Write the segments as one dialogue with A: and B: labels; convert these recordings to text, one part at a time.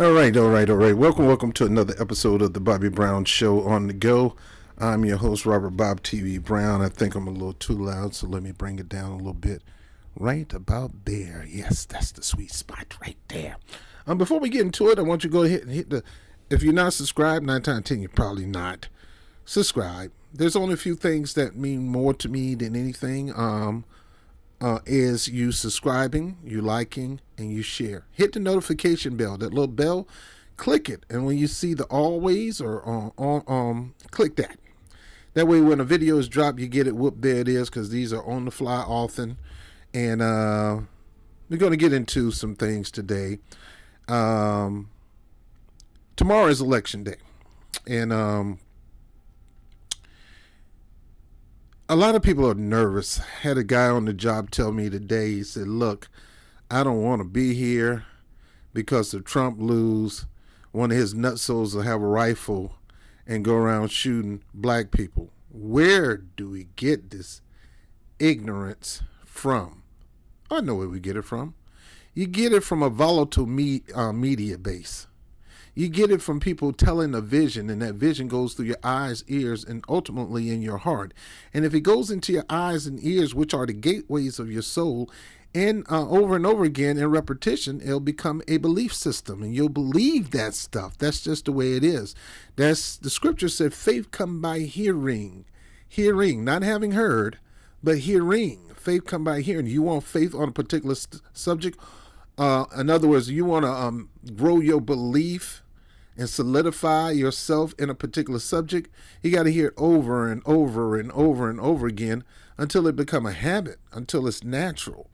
A: All right. Welcome to another episode of the Bobby Brown Show on the go. I'm your host, Robert Bob TV Brown. I think I'm a little too loud, so let me bring it down a little bit. Right about there. Yes, that's the sweet spot right there. Before we get into it, I want you to go ahead and hit the, if you're not subscribed, 9 times 10, you're probably not. Subscribe. There's only a few things that mean more to me than anything. Is you subscribing, you liking, and you share. Hit the notification bell, that little bell, click it, and when you see the always or click that. That way, when a video is dropped, you get it. Whoop, there it is, because these are on the fly often, and we're going to get into some things today. Tomorrow is election day, and a lot of people are nervous. I had a guy on the job tell me today, he said, look, I don't want to be here because if Trump lose, one of his nutsos will have a rifle and go around shooting black people. Where do we get this ignorance from? I know where we get it from. You get it from a volatile media base. You get it from people telling a vision, and that vision goes through your eyes, ears, and ultimately in your heart. And if it goes into your eyes and ears, which are the gateways of your soul, and over and over again in repetition, it'll become a belief system, and you'll believe that stuff. That's just the way it is. That's the scripture said, faith come by hearing, not having heard, but hearing. Faith come by hearing. You want faith on a particular subject. In other words, you want to grow your belief and solidify yourself in a particular subject. You got to hear it over and over and over and over again until it become a habit, until it's natural.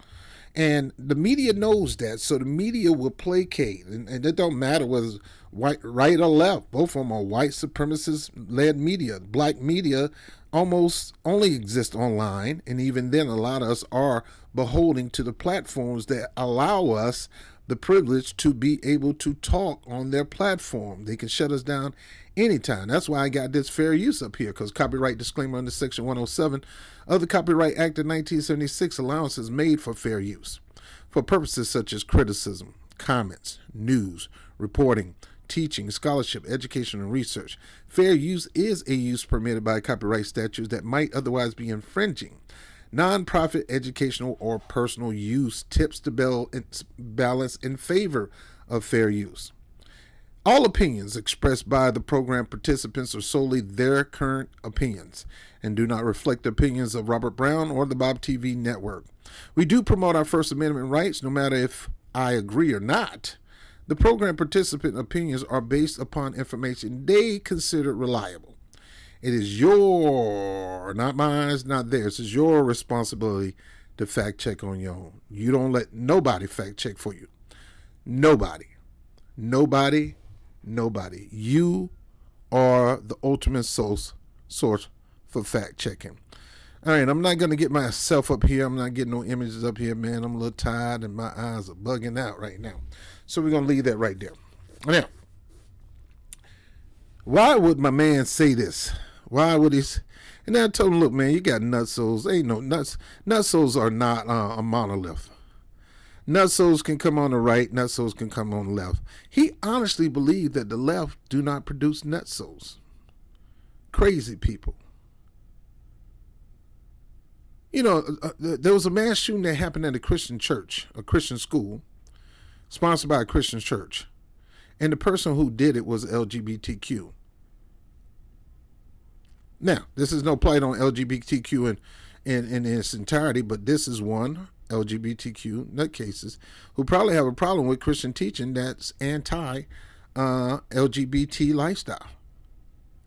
A: And the media knows that, so the media will placate, and it don't matter whether it's right or left. Both of them are white supremacist-led media. Black media almost only exist online, and even then, a lot of us are beholding to the platforms that allow us the privilege to be able to talk on their platform. They can shut us down anytime. That's why I got this fair use up here, because copyright disclaimer under Section 107 of the Copyright Act of 1976, allowance is made for fair use for purposes such as criticism, comments, news, reporting, teaching, scholarship, education, and research. Fair use is a use permitted by copyright statutes that might otherwise be infringing. Non-profit, educational, or personal use tips the balance in favor of fair use. All opinions expressed by the program participants are solely their current opinions and do not reflect the opinions of Robert Brown or the Bob TV network. We do promote our First Amendment rights, no matter if I agree or not. The program participant opinions are based upon information they consider reliable. It is your, not mine, not theirs, it's your responsibility to fact check on your own. You don't let nobody fact check for you. Nobody. You are the ultimate source for fact checking. All right, I'm not going to get myself up here. I'm not getting no images up here, man. I'm a little tired and my eyes are bugging out right now. So we're going to leave that right there. Now, why would my man say this? Why would he? And I told him, look, man, you got nutsos. Ain't no nuts. Nutsos are not a monolith. Nutsos can come on the right. Nutsos can come on the left. He honestly believed that the left do not produce nutsos. Crazy people. You know, there was a mass shooting that happened at a Christian church, a Christian school, sponsored by a Christian church. And the person who did it was LGBTQ. Now, this is no plight on LGBTQ in its entirety, but this is one LGBTQ nutcases who probably have a problem with Christian teaching that's anti-LGBT lifestyle.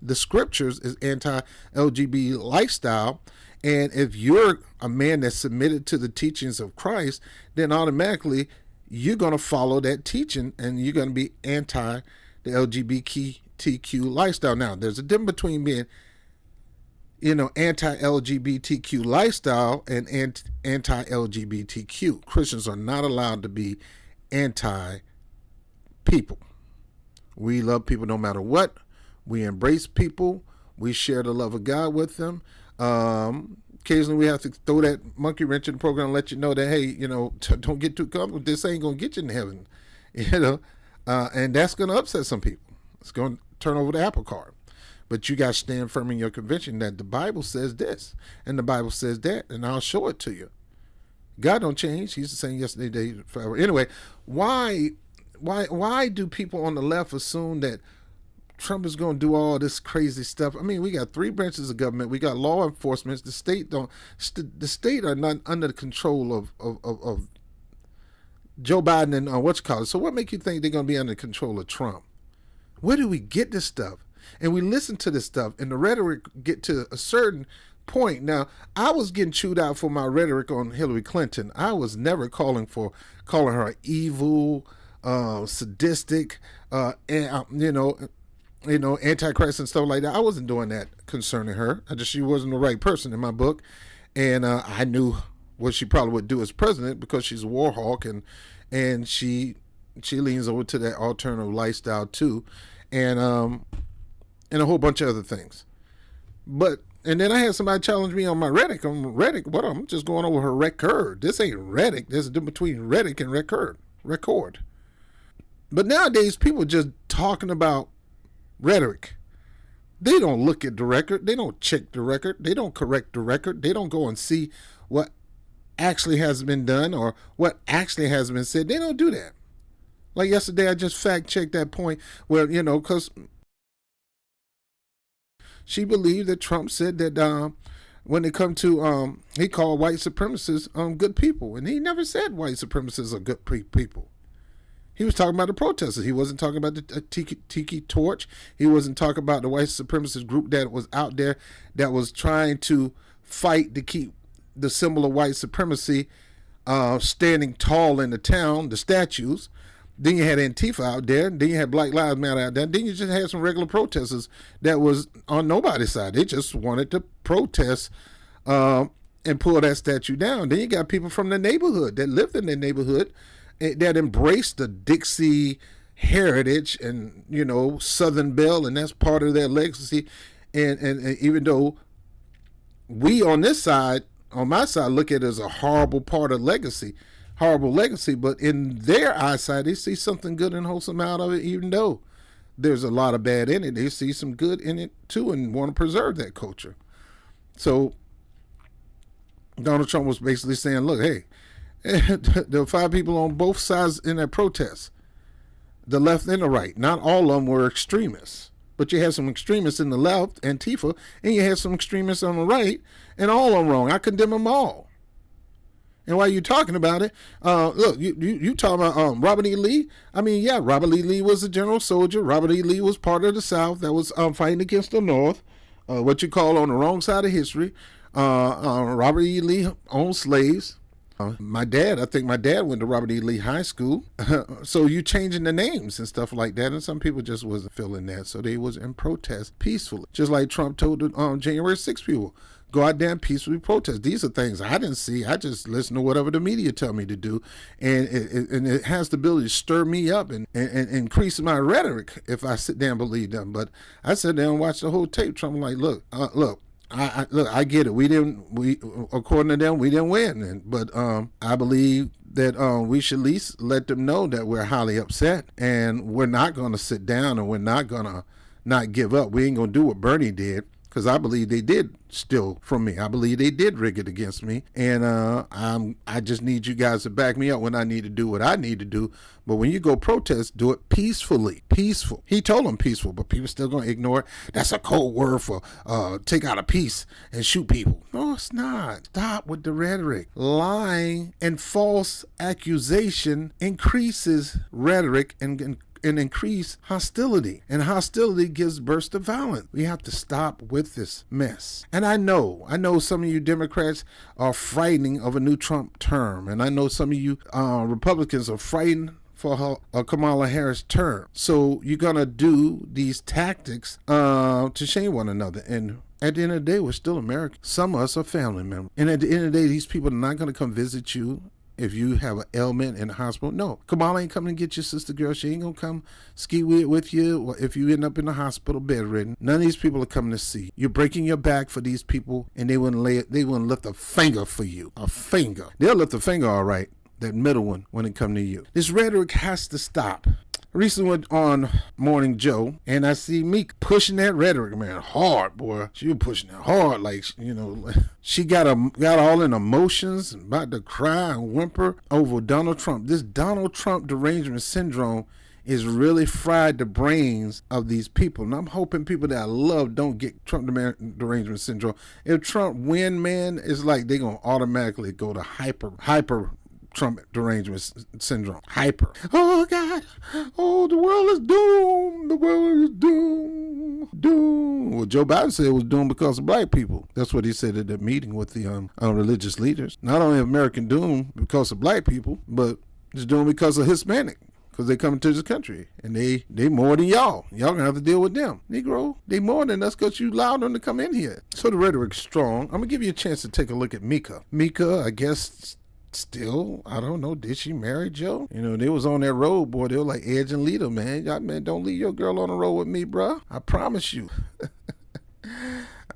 A: The scriptures is anti-LGBT lifestyle, and if you're a man that's submitted to the teachings of Christ, then automatically you're going to follow that teaching and you're going to be anti the LGBTQ lifestyle. Now, there's a difference between being anti-LGBTQ lifestyle and anti-LGBTQ. Christians are not allowed to be anti-people. We love people no matter what. We embrace people. We share the love of God with them. Occasionally we have to throw that monkey wrench in the program and let you know that, hey, don't get too comfortable. This ain't going to get you in heaven. And that's going to upset some people. It's going to turn over the apple cart. But you got to stand firm in your conviction that the Bible says this and the Bible says that, and I'll show it to you. God don't change. He's the same yesterday, today, forever. Anyway, why do people on the left assume that Trump is going to do all this crazy stuff? I mean, we got three branches of government. We got law enforcement. The state are not under the control of Joe Biden and what you call it. So what make you think they're going to be under control of Trump? Where do we get this stuff? And we listen to this stuff, and the rhetoric get to a certain point. Now, I was getting chewed out for my rhetoric on Hillary Clinton. I was never calling her evil, sadistic, antichrist and stuff like that. I wasn't doing that concerning her. She wasn't the right person in my book, and I knew what she probably would do as president because she's a war hawk, and she leans over to that alternative lifestyle too, and a whole bunch of other things. And then I had somebody challenge me on my rhetoric. What? I'm just going over her record. This ain't rhetoric. There's a difference between rhetoric and record. But nowadays, people are just talking about rhetoric. They don't look at the record. They don't check the record. They don't correct the record. They don't go and see what actually has been done or what actually has been said. They don't do that. Like yesterday, I just fact-checked that point where, because she believed that Trump said that when it come to, he called white supremacists good people. And he never said white supremacists are good people. He was talking about the protesters. He wasn't talking about the Tiki Torch. He wasn't talking about the white supremacist group that was out there that was trying to fight to keep the symbol of white supremacy standing tall in the town, the statues. Then you had Antifa out there. Then you had Black Lives Matter out there. Then you just had some regular protesters that was on nobody's side. They just wanted to protest and pull that statue down. Then you got people from the neighborhood that lived in their neighborhood that embraced the Dixie heritage and, Southern Belle, and that's part of their legacy. And even though we on this side, on my side, look at it as a horrible legacy, but in their eyesight, they see something good and wholesome out of it, even though there's a lot of bad in it. They see some good in it too and want to preserve that culture. So Donald Trump was basically saying, look, hey, there were 5 people on both sides in that protest, the left and the right. Not all of them were extremists, but you had some extremists in the left, Antifa, and you had some extremists on the right, and all of them wrong. I condemn them all. And while you're talking about it, look, you talking about Robert E. Lee. I mean, yeah, Robert E. Lee was a general soldier. Robert E. Lee was part of the South that was fighting against the North, what you call on the wrong side of history. Robert E. Lee owned slaves. I think my dad went to Robert E. Lee High School. So you changing the names and stuff like that. And some people just wasn't feeling that. So they was in protest peacefully. Just like Trump told the January 6th people, go out there and peacefully protest. These are things I didn't see. I just listen to whatever the media tell me to do. And it has the ability to stir me up and increase my rhetoric if I sit down and believe them. But I sat down and watched the whole tape. Trump like, look. I get it. We according to them, we didn't win. But I believe that we should at least let them know that we're highly upset and we're not going to sit down and we're not going to not give up. We ain't going to do what Bernie did, because I believe they did steal from me. I believe they did rig it against me. And I just need you guys to back me up when I need to do what I need to do. But when you go protest, do it peacefully. Peaceful. He told them peaceful, but people still going to ignore it. That's a code word for take out a piece and shoot people. No, it's not. Stop with the rhetoric. Lying and false accusation increases rhetoric and increase hostility. And hostility gives birth to violence. We have to stop with this mess. And I know some of you Democrats are frightened of a new Trump term. And I know some of you Republicans are frightened for Kamala Harris' term. So you're going to do these tactics to shame one another. And at the end of the day, we're still Americans. Some of us are family members. And at the end of the day, these people are not going to come visit you if you have an ailment in the hospital. No, Kamala ain't coming to get your sister, girl. She ain't going to come ski with you if you end up in the hospital bedridden. None of these people are coming to see you. You're breaking your back for these people, and they wouldn't lift a finger for you. A finger. They'll lift a finger, all right. That middle one when it comes to you. This rhetoric has to stop. Recently went on Morning Joe, and I see Mika pushing that rhetoric, man, hard, boy. She was pushing it hard, like, she got all in emotions, about to cry and whimper over Donald Trump. This Donald Trump derangement syndrome is really fried the brains of these people. And I'm hoping people that I love don't get Trump derangement syndrome. If Trump win, man, it's like they're going to automatically go to hyper Trump derangement syndrome. Hyper. Oh, God. Oh, the world is doomed. The world is doomed. Doomed. Well, Joe Biden said it was doomed because of black people. That's what he said at the meeting with the religious leaders. Not only American doomed because of black people, but it's doomed because of Hispanic. Because they come into this country and they more than y'all. Y'all gonna have to deal with them. Negro, they more than us because you allowed them to come in here. So the rhetoric's strong. I'm gonna give you a chance to take a look at Mika. Mika, I guess, still, I don't know, did she marry Joe? They was on that road, boy. They were like Edge and Lita, man. Man, don't leave your girl on the road with me, bruh. I promise you.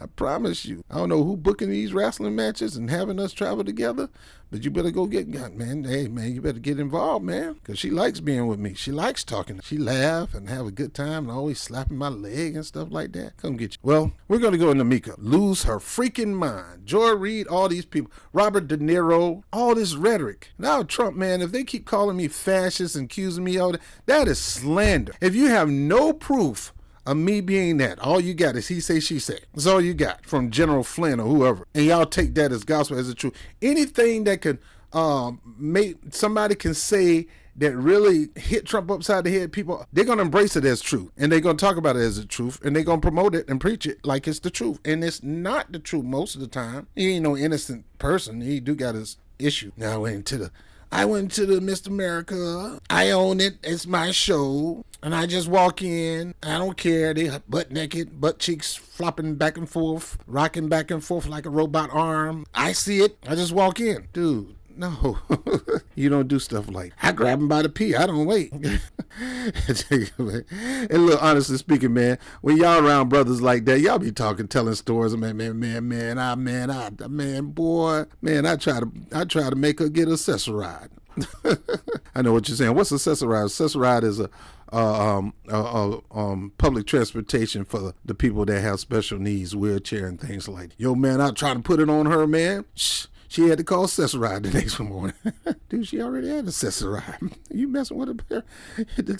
A: I promise you. I don't know who booking these wrestling matches and having us travel together, but you better go man. Hey, man, you better get involved, man, because she likes being with me. She likes talking. She laugh and have a good time and always slapping my leg and stuff like that. Come get you. Well, we're going to go into Mika. Lose her freaking mind. Joy Reid, all these people. Robert De Niro, all this rhetoric. Now, Trump, man, if they keep calling me fascist and accusing me of that is slander. If you have no proof of me being that, all you got is he say, she say. That's all you got from General Flynn or whoever. And y'all take that as gospel, as the truth. Anything that can make somebody can say that really hit Trump upside the head, people, they're going to embrace it as truth. And they're going to talk about it as the truth. And they're going to promote it and preach it like it's the truth. And it's not the truth most of the time. He ain't no innocent person. He do got his issue. Now I went to the Mr. America. I own it. It's my show. And I just walk in. I don't care. They butt naked, butt cheeks flopping back and forth, rocking back and forth like a robot arm. I see it. I just walk in. Dude, no. You don't do stuff like I grab him by the pee. I don't wait. And look, honestly speaking, man, when y'all around brothers like that, y'all be talking, telling stories. Man, I try to make her get accessoride. I know what you're saying. What's accessoride? Accessoride is a public transportation for the people that have special needs, wheelchair and things like that. Yo, man, I try to put it on her, man. Shh. She had to call accessoride the next morning. Dude, she already had accessoride. You messing with her?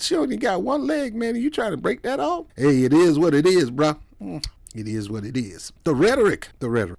A: She only got one leg, man. You trying to break that off? Hey, it is what it is, bro. It is what it is. The rhetoric.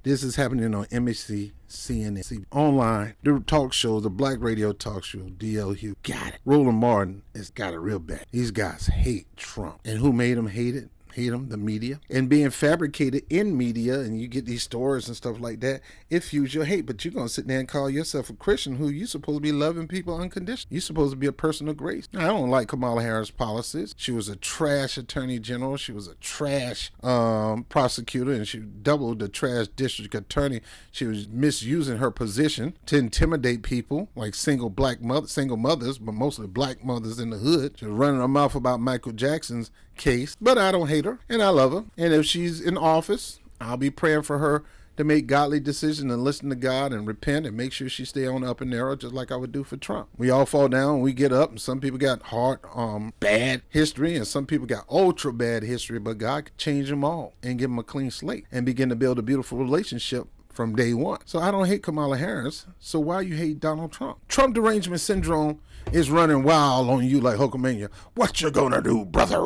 A: This is happening on NBC, CNN, online, the talk shows, the black radio talk show, D.L. Hughes. Got it. Roland Martin has got it real bad. These guys hate Trump. And who made them hate it? Hate them, the media, and being fabricated in media, and you get these stories and stuff like that, it fuels your hate. But you're going to sit there and call yourself a Christian who you supposed to be loving people unconditionally. You're supposed to be a person of grace. Now, I don't like Kamala Harris' policies. She was a trash attorney general. She was a trash prosecutor, and she doubled the trash district attorney. She was misusing her position to intimidate people, like single mothers, but mostly black mothers in the hood. She was running her mouth about Michael Jackson's case, but I don't hate her and I love her. And if she's in office, I'll be praying for her to make godly decisions and listen to God and repent and make sure she stay on the up and narrow, just like I would do for Trump. We all fall down and we get up, and some people got bad history and some people got ultra bad history, but God can change them all and give them a clean slate and begin to build a beautiful relationship from day one. So I don't hate Kamala Harris. So why you hate Donald Trump? Trump derangement syndrome is running wild on you like Hulkamania. What you gonna do, brother?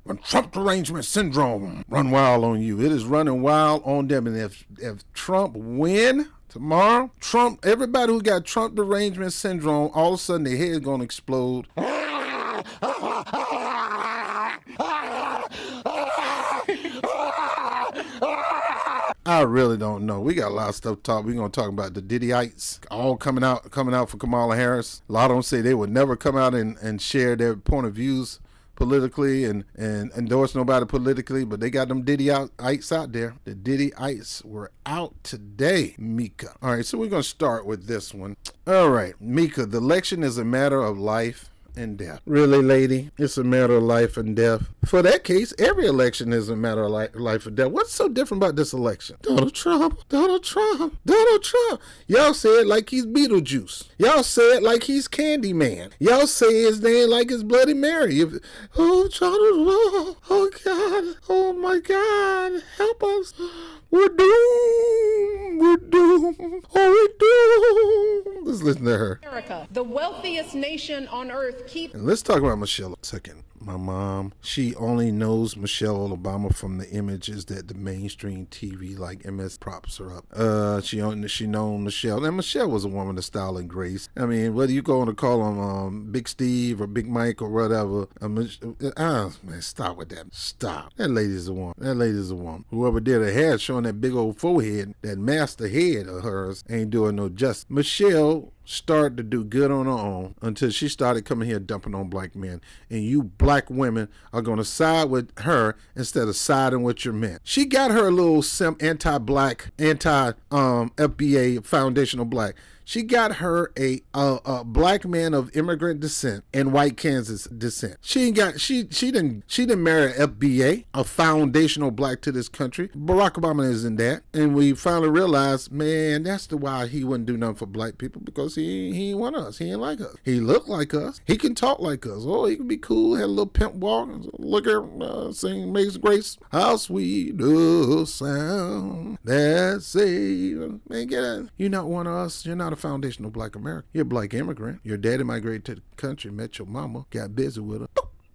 A: When Trump derangement syndrome run wild on you, it is running wild on them. And if Trump win tomorrow, everybody who got Trump derangement syndrome, all of a sudden their head gonna explode. I really don't know. We got a lot of stuff to talk. We're going to talk about the Diddyites all coming out for Kamala Harris. A lot of them say they would never come out and share their point of views politically and endorse nobody politically, but they got them Diddyites out there. The Diddyites were out today, Mika. All right, so we're going to start with this one. All right, Mika, the election is a matter of life and death. Really, lady? It's a matter of life and death. For that case, every election is a matter of life and death. What's so different about this election? Donald Trump, Donald Trump, Donald Trump. Y'all say it like he's Beetlejuice. Y'all say it like he's Candyman. Y'all say his name like it's Bloody Mary. Oh, Donald, oh God, oh my God, help us. We're doomed. We're doomed. Oh, we're doomed. Let's listen to her.
B: America, the wealthiest nation on earth,
A: And let's talk about Michelle a second. My mom, she only knows Michelle Obama from the images that the mainstream TV like MS props her up. She known Michelle, and Michelle was a woman of style and grace. I mean, whether you going to call him Big Steve or Big Mike or whatever, man, stop with that. Stop. That lady's a woman. That lady's a woman. Whoever did her hair showing that big old forehead, that master head of hers, ain't doing no justice. Michelle started to do good on her own until she started coming here dumping on black men. And you black women are going to side with her instead of siding with your men. She got her little anti-black, anti-FBA foundational black. She got her a black man of immigrant descent and white Kansas descent. She didn't marry an FBA, a foundational black to this country. Barack Obama isn't that. And we finally realized, man, that's the why he wouldn't do nothing for black people, because he ain't want us. He ain't like us. He look like us. He can talk like us. Oh, he can be cool, had a little pimp walk, look at sing Amazing Grace. How sweet the sound that saved. Man, get out. You're not one of us. You're not a foundational black American. You're a black immigrant. Your daddy migrated to the country, met your mama, got busy with her.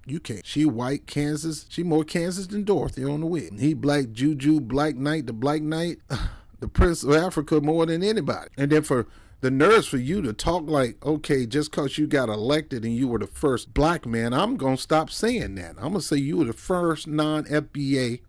A: You can't. She white Kansas. She more Kansas than Dorothy on the wig. He black Juju, Black Knight, the Black Knight, the Prince of Africa more than anybody. And then for the nerves for you to talk like, okay, just because you got elected and you were the first black man, I'm going to stop saying that. I'm going to say you were the first non-FBA,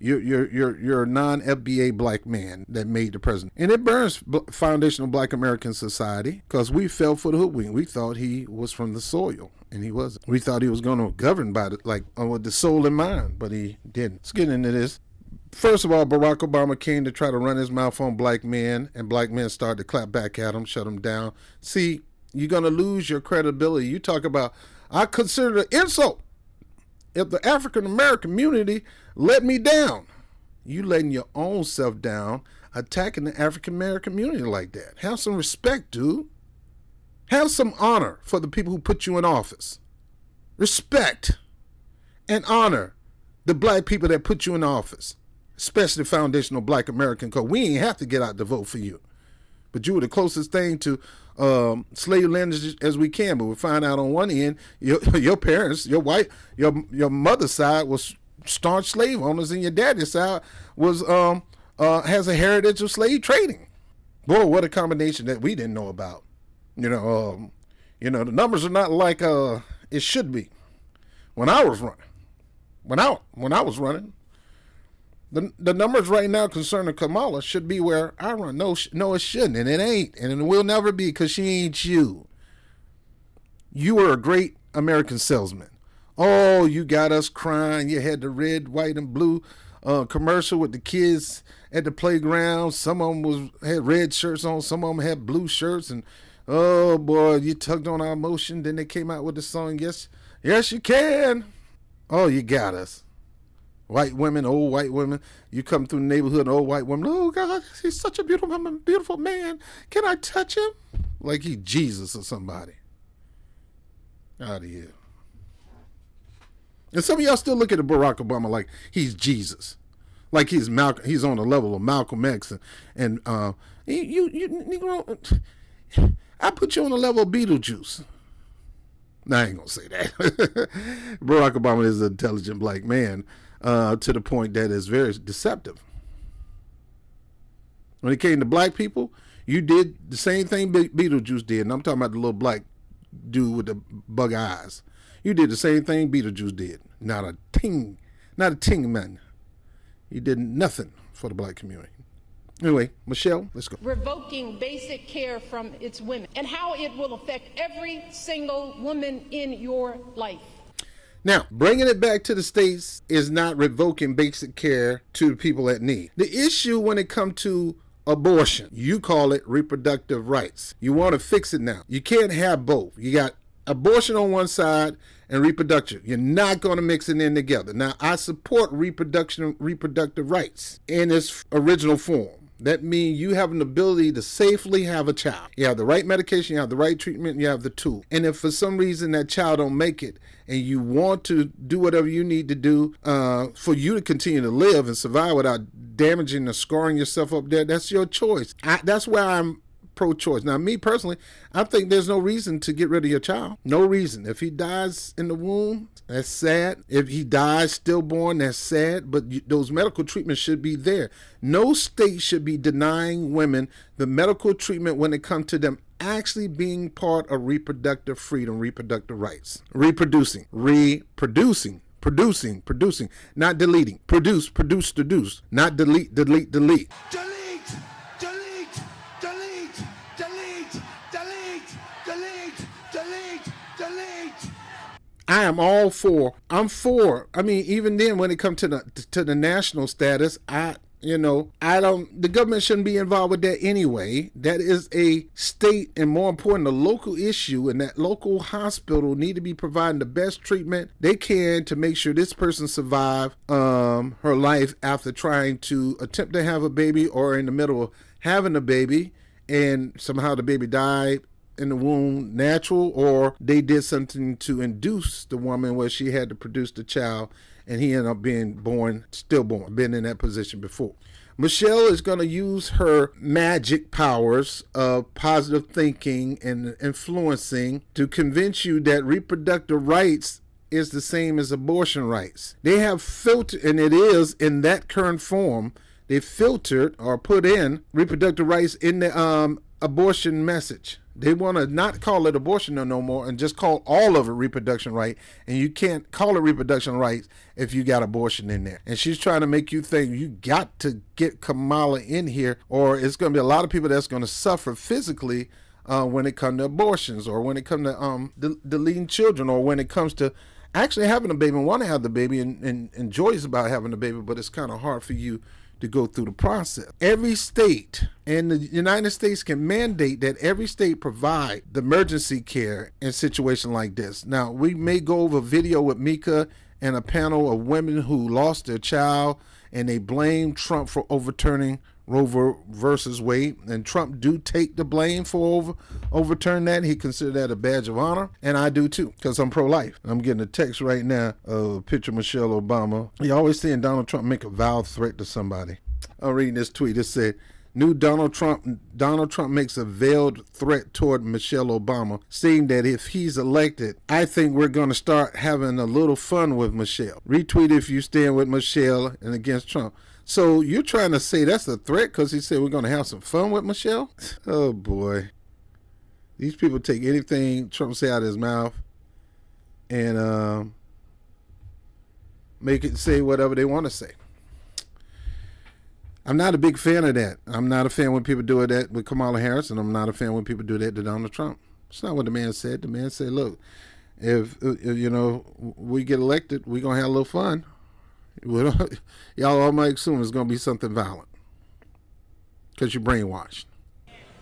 A: you're a non-FBA black man that made the president. And it burns foundational black American society, because we fell for the hoodwink. We thought he was from the soil, and he wasn't. We thought he was going to govern by with the soul in mind, but he didn't. Let's get into this. First of all, Barack Obama came to try to run his mouth on black men, and black men started to clap back at him, shut him down. See, you're going to lose your credibility. You talk about, I consider it an insult if the African-American community let me down. You letting your own self down, attacking the African-American community like that. Have some respect, dude. Have some honor for the people who put you in office. Respect and honor the black people that put you in office, especially foundational black American, because we ain't have to get out to vote for you. But you were the closest thing to slave lineage as we can. But we find out on one end, your parents, your mother's side was staunch slave owners, and your daddy's side was has a heritage of slave trading. Boy, what a combination that we didn't know about. The numbers are not like it should be. When I was running, when I was running, the numbers right now concerning Kamala should be where I run. No, it shouldn't, and it ain't, and it will never be, because she ain't you. You were a great American salesman. Oh, you got us crying. You had the red, white, and blue commercial with the kids at the playground. Some of them had red shirts on. Some of them had blue shirts, and oh boy, you tugged on our emotion. Then they came out with the song, Yes, You Can. Oh, you got us. White women, old white women. You come through the neighborhood, old white women. Oh, God, he's such a beautiful man. Can I touch him? Like he's Jesus or somebody. Out of here. And some of y'all still look at Barack Obama like he's Jesus. Like he's on the level of Malcolm X. And Negro, I put you on the level of Beetlejuice. No, I ain't going to say that. Barack Obama is an intelligent black man. To the point that is very deceptive. When it came to black people, you did the same thing Beetlejuice did, and I'm talking about the little black dude with the bug eyes. You did the same thing Beetlejuice did. Not a ting, man. You did nothing for the black community. Anyway, Michelle, let's go.
B: Revoking basic care from its women, and how it will affect every single woman in your life.
A: Now, bringing it back to the states is not revoking basic care to the people that need. The issue when it comes to abortion. You call it reproductive rights. You want to fix it now. You can't have both. You got abortion on one side and reproduction. You're not going to mix it in together. Now, I support reproductive rights in its original form. That means you have an ability to safely have a child. You have the right medication, you have the right treatment, you have the tool. And if for some reason that child don't make it and you want to do whatever you need to do for you to continue to live and survive without damaging or scarring yourself up there, that's your choice. That's where I'm pro-choice. Now, me personally, I think there's no reason to get rid of your child. No reason. If he dies in the womb, that's sad. If he dies stillborn, that's sad. But those medical treatments should be there. No state should be denying women the medical treatment when it comes to them actually being part of reproductive freedom, reproductive rights. Reproducing, producing, not deleting. Produce, not delete. I am all for. I'm for. I mean, even then, when it comes to the national status, I don't. The government shouldn't be involved with that anyway. That is a state and, more important, a local issue, and that local hospital need to be providing the best treatment they can to make sure this person survive her life after trying to attempt to have a baby or in the middle of having a baby, and somehow the baby died in the womb natural, or they did something to induce the woman where she had to produce the child and he ended up being stillborn, been in that position before. Michelle is going to use her magic powers of positive thinking and influencing to convince you that reproductive rights is the same as abortion rights. They have filtered, and it is in that current form, they filtered or put in reproductive rights in the abortion message. They want to not call it abortion no more and just call all of it reproduction right. And you can't call it reproduction rights if you got abortion in there. And she's trying to make you think you got to get Kamala in here, or it's going to be a lot of people that's going to suffer physically when it comes to abortions, or when it comes to deleting children, or when it comes to actually having a baby and want to have the baby and enjoys about having a baby, but it's kind of hard for you to go through the process. Every state in the United States can mandate that every state provide the emergency care in situations like this. Now, we may go over a video with Mika and a panel of women who lost their child, and they blame Trump for overturning Roe versus Wade, and Trump do take the blame for overturn that. He considered that a badge of honor, and I do too, because I'm pro-life. I'm getting a text right now of a picture of Michelle Obama. You always seeing Donald Trump make a veiled threat to somebody. I'm reading this tweet. It said, new Donald Trump makes a veiled threat toward Michelle Obama, saying that if he's elected, I think we're going to start having a little fun with Michelle. Retweet if you stand with Michelle and against Trump. So you're trying to say that's a threat because he said we're going to have some fun with Michelle? Oh, boy. These people take anything Trump say out of his mouth and make it say whatever they want to say. I'm not a big fan of that. I'm not a fan when people do that with Kamala Harris, and I'm not a fan when people do that to Donald Trump. It's not what the man said. The man said, look, if we get elected, we're going to have a little fun. Y'all all might assume it's going to be something violent because you're brainwashed.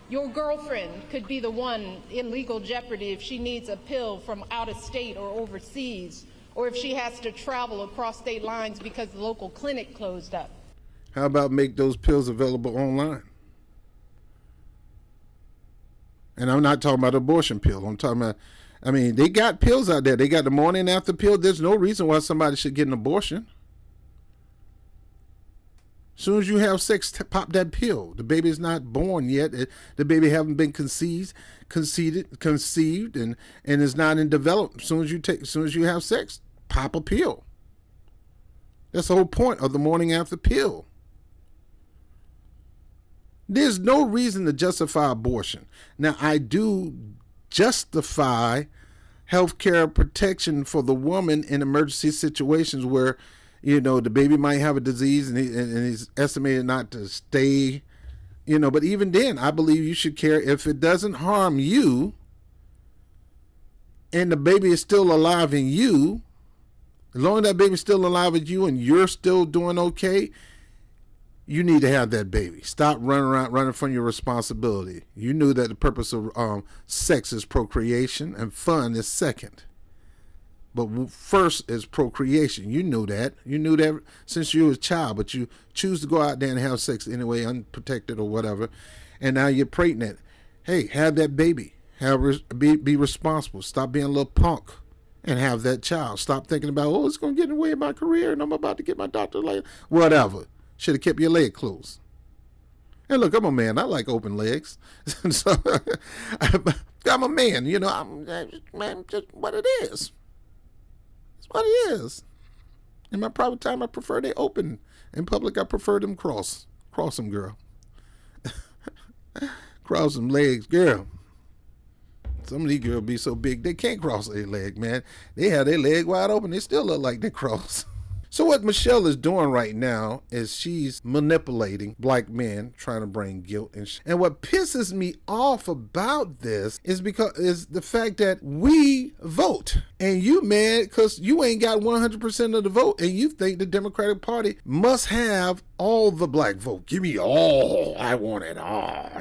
B: Your girlfriend could be the one in legal jeopardy if she needs a pill from out of state or overseas, or if she has to travel across state lines because the local clinic closed up.
A: How about make those pills available online? And I'm not talking about abortion pill. I'm talking about, they got pills out there. They got the morning after pill. There's no reason why somebody should get an abortion. As soon as you have sex, pop that pill. The baby is not born yet. The baby haven't been conceived, and is not in development. As soon as you have sex, pop a pill. That's the whole point of the morning after pill. There's no reason to justify abortion. Now, I do justify health care protection for the woman in emergency situations where the baby might have a disease and he's estimated not to stay, but even then, I believe you should care if it doesn't harm you and the baby is still alive in you. As long as that baby's still alive with you and you're still doing okay, you need to have that baby. Stop running from your responsibility. You knew that the purpose of sex is procreation and fun is second. But first is procreation. You knew that. You knew that since you were a child, but you choose to go out there and have sex anyway, unprotected or whatever, and now you're pregnant. Hey, have that baby. Be responsible. Stop being a little punk and have that child. Stop thinking about, oh, it's going to get in the way of my career and I'm about to get my doctor later. Whatever. Should have kept your leg closed. And look, I'm a man. I like open legs. So I'm a man. You know, man, just what it is. It's what it is. In my private time, I prefer they open. In public, I prefer them cross. Cross them, girl. Cross them legs, girl. Some of these girls be so big, they can't cross their leg, man. They have their leg wide open. They still look like they cross. So what Michelle is doing right now is she's manipulating black men, trying to bring guilt and what pisses me off about this is the fact that we vote and you mad because you ain't got 100% of the vote and you think the Democratic Party must have all the black vote. Give me all. I want it all.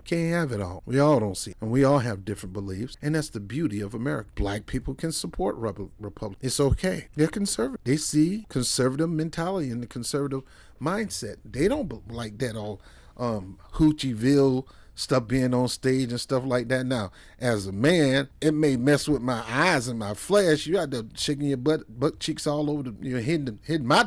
A: Can't have it all. We all don't see it. And we all have different beliefs. And that's the beauty of America. Black people can support Republicans. It's okay. They're conservative. They see conservative mentality and the conservative mindset. They don't like that all Hoochieville stuff being on stage and stuff like that. Now, as a man, it may mess with my eyes and my flesh. You out there shaking your butt cheeks all over hitting my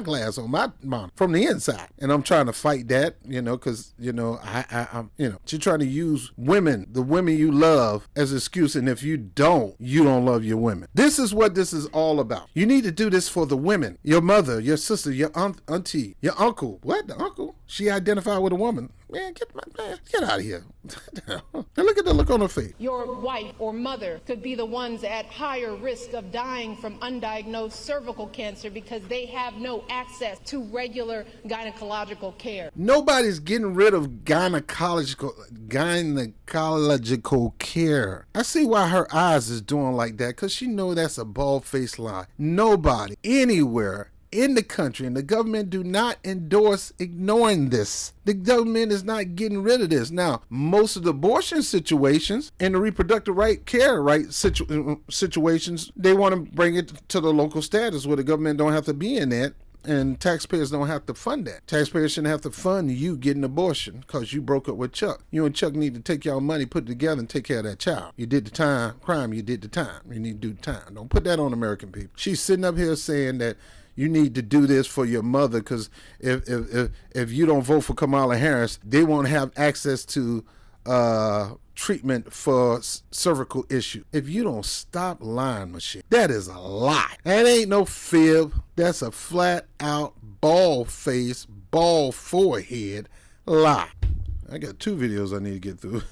A: glass on my monitor from the inside. And I'm trying to fight that, because, I'm you're trying to use the women you love as an excuse. And if you don't love your women. This is what this is all about. You need to do this for the women, your mother, your sister, your auntie, your uncle. What? The uncle? She identified with a woman. Man, get out of here. And look at the look on her face.
B: Your wife or mother could be the ones at higher risk of dying from undiagnosed cervical cancer because they have no access to regular gynecological care.
A: Nobody's getting rid of gynecological care. I see why her eyes is doing like that, because she know that's a bald-faced lie. Nobody, anywhere, in the country and the government do not endorse ignoring this. The government is not getting rid of this. Now, most of the abortion situations and the reproductive care situations, they want to bring it to the local status where the government don't have to be in that and taxpayers don't have to fund that. Taxpayers shouldn't have to fund you getting an abortion because you broke up with Chuck. You and Chuck need to take y'all money, put it together, and take care of that child. You did the crime, you did the time. You need to do the time. Don't put that on American people. She's sitting up here saying that you need to do this for your mother because if you don't vote for Kamala Harris, they won't have access to treatment for cervical issue. If you don't stop lying, Michelle, that is a lie. That ain't no fib. That's a flat out bald face, bald forehead lie. I got 2 videos I need to get through.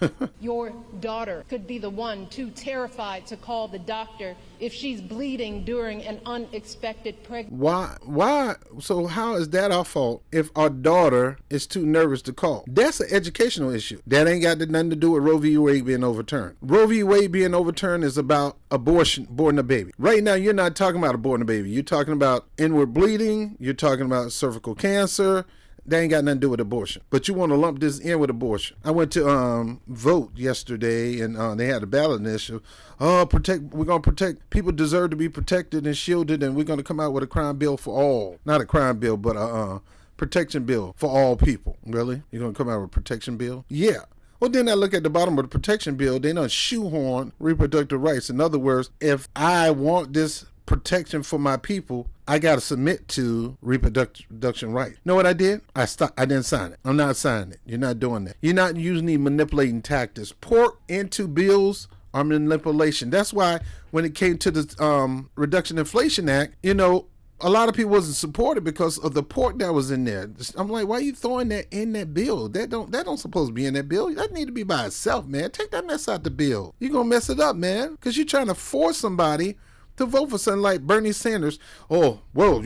B: Your daughter could be the one too terrified to call the doctor if she's bleeding during an unexpected pregnancy. Why?
A: So how is that our fault if our daughter is too nervous to call? That's an educational issue. That ain't got nothing to do with Roe v. Wade being overturned. Roe v. Wade being overturned is about aborting a baby. Right now, you're not talking about aborting a baby. You're talking about inward bleeding. You're talking about cervical cancer. They ain't got nothing to do with abortion. But you want to lump this in with abortion. I went to vote yesterday, and they had a ballot initiative. We're going to protect. People deserve to be protected and shielded, and we're going to come out with a crime bill for all. Not a crime bill, but a protection bill for all people. Really? You're going to come out with a protection bill? Yeah. Well, then I look at the bottom of the protection bill. They done shoehorn reproductive rights. In other words, if I want this protection for my people, I got to submit to reproduction rights. Know what I did? I didn't sign it. I'm not signing it. You're not doing that. You're not using these manipulating tactics. Pork into bills are manipulation. That's why when it came to the Reduction Inflation Act, a lot of people wasn't supported because of the pork that was in there. I'm like, why are you throwing that in that bill? That don't supposed to be in that bill. That need to be by itself, man. Take that mess out the bill. You're going to mess it up, man, because you're trying to force somebody to vote for something like Bernie Sanders. Oh, well,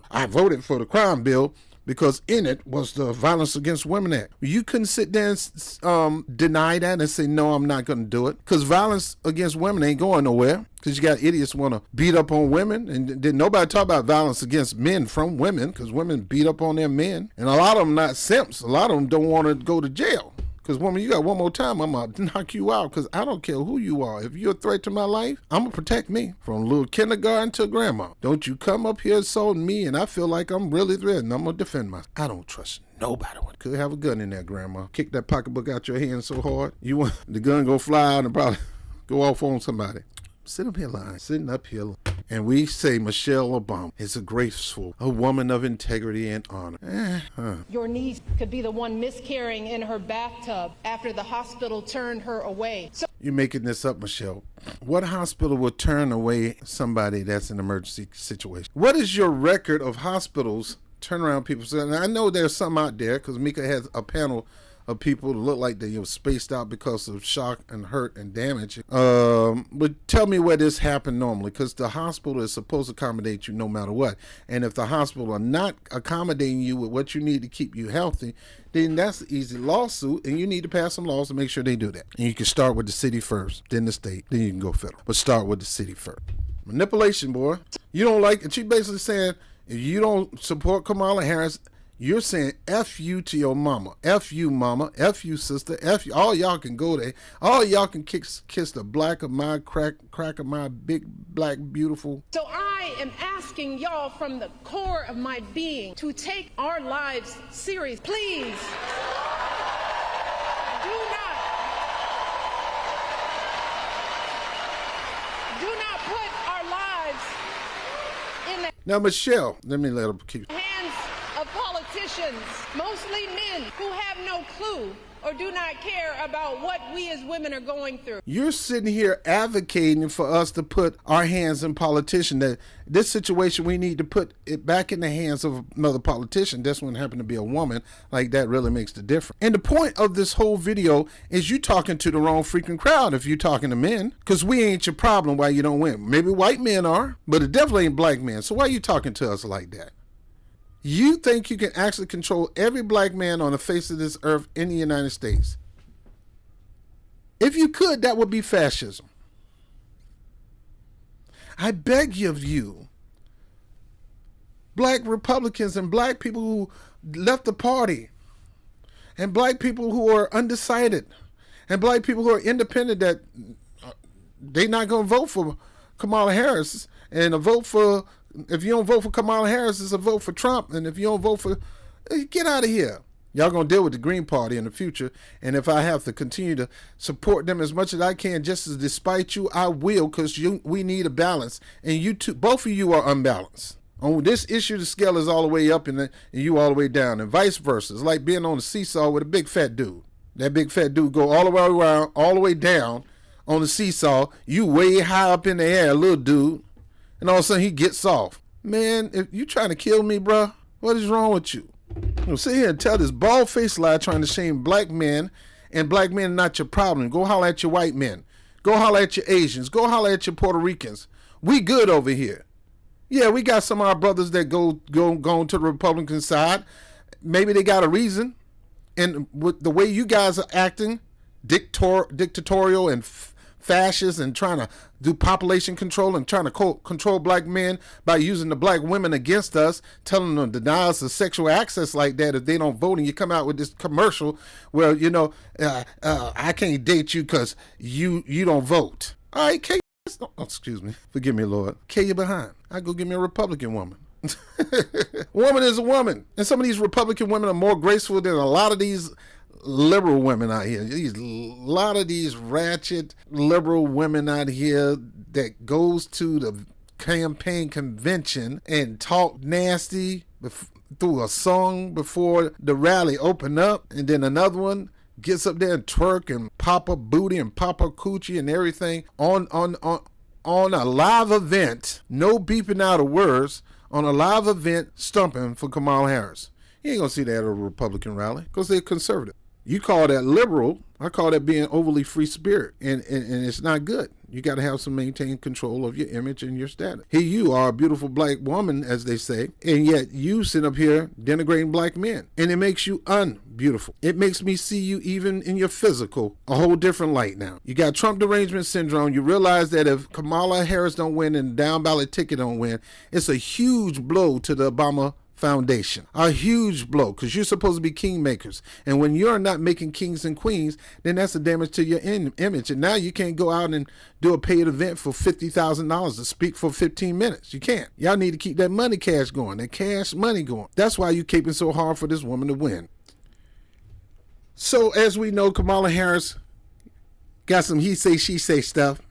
A: I voted for the crime bill because in it was the Violence Against Women Act. You couldn't sit there and deny that and say, no, I'm not going to do it, because violence against women ain't going nowhere, because you got idiots want to beat up on women, and then nobody talk about violence against men from women, because women beat up on their men, and a lot of them not simps. A lot of them don't want to go to jail. Because, woman, you got one more time, I'm going to knock you out, because I don't care who you are. If you're a threat to my life, I'm going to protect me from little kindergarten to grandma. Don't you come up here assaulting me, and I feel like I'm really threatened. I'm going to defend myself. I don't trust nobody. Could have a gun in there, grandma. Kick that pocketbook out your hand so hard, you want the gun go fly out and probably go off on somebody. Sitting up here, and we say Michelle Obama is a graceful, a woman of integrity and honor.
B: Your niece could be the one miscarrying in her bathtub after the hospital turned her away. So
A: you're making this up, Michelle. What hospital would turn away somebody that's in an emergency situation? What is your record of hospitals turn around people? And I know there's some out there, because Mika has a panel of people that look like they were spaced out because of shock and hurt and damage. But tell me where this happened normally, because the hospital is supposed to accommodate you no matter what. And if the hospital are not accommodating you with what you need to keep you healthy, then that's an easy lawsuit, and you need to pass some laws to make sure they do that. And you can start with the city first, then the state, then you can go federal. But start with the city first. Manipulation, boy. You don't like it. She basically saying, if you don't support Kamala Harris, you're saying F you to your mama. F you, mama. F you, sister. F you. All y'all can go there. All y'all can kiss the black of my crack of my big, black, beautiful.
B: So I am asking y'all from the core of my being to take our lives serious. Please do not put our lives in the
A: Now, Michelle, let me let her keep.
B: hands of politicians, mostly men who have no clue or do not care about what we as women are going through.
A: You're sitting here advocating for us to put our hands in politician. That this situation, we need to put it back in the hands of another politician. This one happened to be a woman. Like, that really makes the difference. And the point of this whole video is you talking to the wrong freaking crowd if you're talking to men, because we ain't your problem why you don't win. Maybe white men are, but it definitely ain't black men. So why are you talking to us like that? You think you can actually control every black man on the face of this earth in the United States? If you could, that would be fascism. I beg of you, black Republicans and black people who left the party, and black people who are undecided, and black people who are independent, that they're not going to vote for Kamala Harris, and a vote for, if you don't vote for Kamala Harris, it's a vote for Trump. And if you don't vote for, get out of here. Y'all going to deal with the Green Party in the future. And if I have to continue to support them as much as I can, just as despite you, I will, because we need a balance. And you two, both of you are unbalanced. On this issue, the scale is all the way up and you all the way down, and vice versa. It's like being on a seesaw with a big fat dude. That big fat dude go all the way around, all the way down on the seesaw. You way high up in the air, little dude. And all of a sudden he gets off. Man, if you trying to kill me, bruh, what is wrong with you? You sit here and tell this bald-faced lie trying to shame black men, and black men are not your problem. Go holler at your white men. Go holler at your Asians. Go holler at your Puerto Ricans. We good over here. Yeah, we got some of our brothers that go to the Republican side. Maybe they got a reason. And with the way you guys are acting, dictatorial and fascist, and trying to do population control and trying to control black men by using the black women against us, telling them to deny us of sexual access like that if they don't vote, and you come out with this commercial where, I can't date you because you don't vote. All right, excuse me. Forgive me, Lord. Kill you behind. I go get me a Republican woman. Woman is a woman. And some of these Republican women are more graceful than a lot of these liberal women out here. A lot of these ratchet liberal women out here that goes to the campaign convention and talk nasty through a song before the rally open up, and then another one gets up there and twerk and pop a booty and pop a coochie and everything on a live event, no beeping out of words, on a live event stumping for Kamala Harris. You ain't gonna see that at a Republican rally because they're conservative. You call that liberal, I call that being overly free spirit, and it's not good. You got to have some maintained control of your image and your status. Here you are, a beautiful black woman, as they say, and yet you sit up here denigrating black men, and it makes you unbeautiful. It makes me see you even in your physical a whole different light now. You got Trump derangement syndrome. You realize that if Kamala Harris don't win and the down ballot ticket don't win, it's a huge blow to the Obama foundation, a huge blow, because you're supposed to be kingmakers, and when you're not making kings and queens, then that's a damage to your image. And now you can't go out and do a paid event for $50,000 to speak for 15 minutes. You can't. Y'all need to keep that money cash going, that cash money going. That's why you keeping so hard for this woman to win. So as we know, Kamala Harris got some he say she say stuff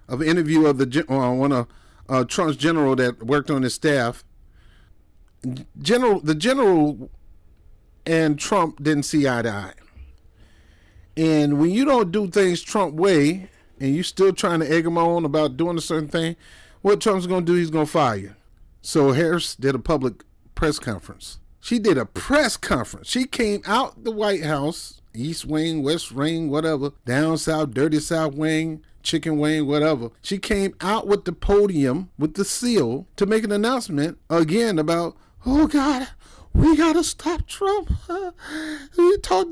A: of an interview of one of Trump's general that worked on his staff. The general and Trump didn't see eye to eye. And when you don't do things Trump way and you still trying to egg him on about doing a certain thing, what Trump's going to do, he's going to fire you. So Harris did a public press conference. She did a press conference. She came out the White House, East Wing, West Wing, whatever, down South, dirty South Wing, chicken wing, whatever. She came out with the podium, with the seal, to make an announcement again about, oh God, we got to stop Trump.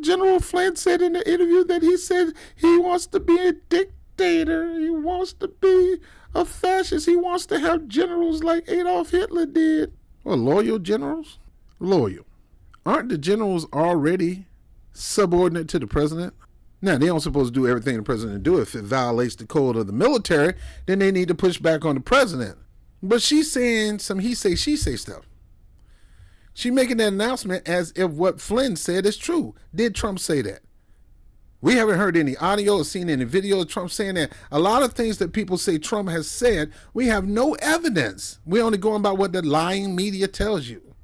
A: General Flynn said in the interview that he said he wants to be a dictator. He wants to be a fascist. He wants to have generals like Adolf Hitler did. Well, loyal generals? Loyal. Aren't the generals already subordinate to the president? Now, they don't supposed to do everything the president do. If it violates the code of the military, then they need to push back on the president. But she's saying some he say, she say stuff. She making that announcement as if what Flynn said is true. Did Trump say that? We haven't heard any audio or seen any video of Trump saying that. A lot of things that people say Trump has said, we have no evidence. We're only going by what the lying media tells you.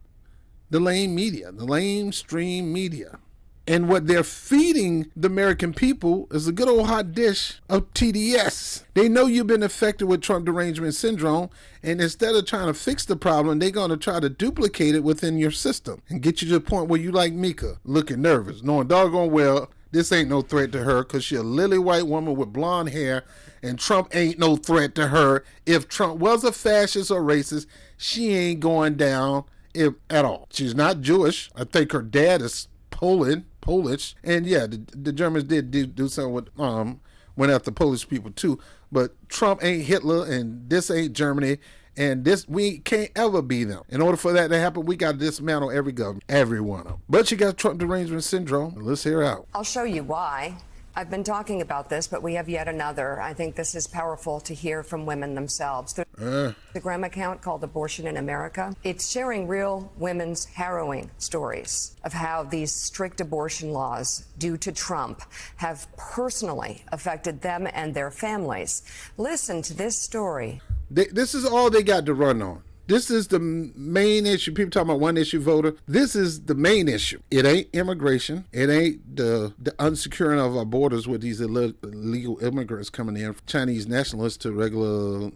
A: The lame media, the lamestream media. And what they're feeding the American people is a good old hot dish of TDS. They know you've been affected with Trump derangement syndrome, and instead of trying to fix the problem, they're going to try to duplicate it within your system and get you to the point where you like Mika, looking nervous, knowing doggone well this ain't no threat to her because she's a lily white woman with blonde hair, and Trump ain't no threat to her. If Trump was a fascist or racist, she ain't going down at all. She's not Jewish. I think her dad is Polish, and yeah, the Germans did do something with went after Polish people too. But Trump ain't Hitler, and this ain't Germany, and this we can't ever be them. In order for that to happen, we got to dismantle every government, every one of them. But she got Trump derangement syndrome. Let's hear her out.
C: I'll show you why. I've been talking about this, but we have yet another. I think this is powerful to hear from women themselves. The Instagram account called Abortion in America. It's sharing real women's harrowing stories of how these strict abortion laws due to Trump have personally affected them and their families. Listen to this story.
A: This is all they got to run on. This is the main issue. People talking about one issue voter. This is the main issue. It ain't immigration. It ain't the unsecuring of our borders with these illegal immigrants coming in, Chinese nationalists to regular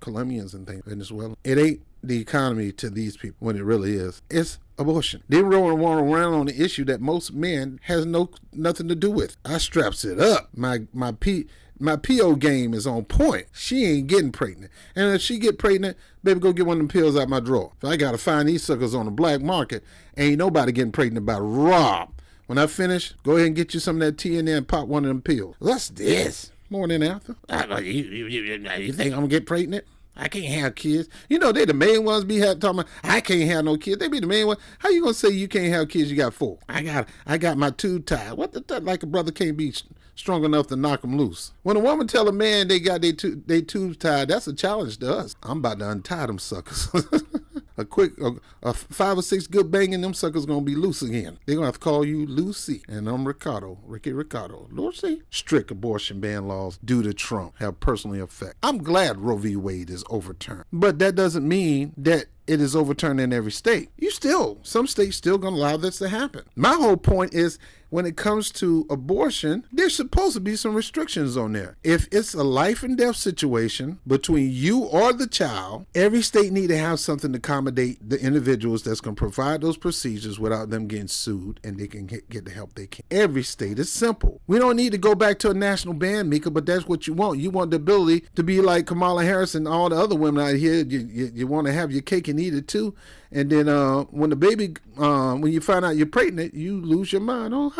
A: Colombians and things, Venezuela. It ain't the economy to these people when it really is. It's abortion. They rolling around on the issue that most men has nothing to do with. I straps it up. My PO game is on point. She ain't getting pregnant. And if she get pregnant, baby, go get one of them pills out my drawer. If I got to find these suckers on the black market, ain't nobody getting pregnant by Rob. When I finish, go ahead and get you some of that TNA and pop one of them pills. What's this? Morning after. You think I'm going to get pregnant? I can't have kids. You know, they the main ones be talking about, I can't have no kids. They be the main ones. How you going to say you can't have kids? You got 4. I got my tube tied. What the like a brother can't be strong enough to knock them loose. When a woman tell a man they got they tubes tied, that's a challenge to us. I'm about to untie them suckers. a 5 or 6 good banging, them suckers gonna be loose again. They're gonna have to call you Lucy, and I'm Ricky Ricardo. Lucy. Strict abortion ban laws due to Trump have personally affect. I'm glad Roe v. Wade is overturned, but that doesn't mean that it is overturned in every state. Some states still gonna allow this to happen. My whole point is, when it comes to abortion, there's supposed to be some restrictions on there. If it's a life and death situation between you or the child, every state need to have something to accommodate the individuals that's going to provide those procedures without them getting sued, and they can get the help they can. Every state is simple. We don't need to go back to a national ban, Mika, but that's what you want. You want the ability to be like Kamala Harris and all the other women out here. You want to have your cake and eat it too. And then when the baby, when you find out you're pregnant, you lose your mind. Oh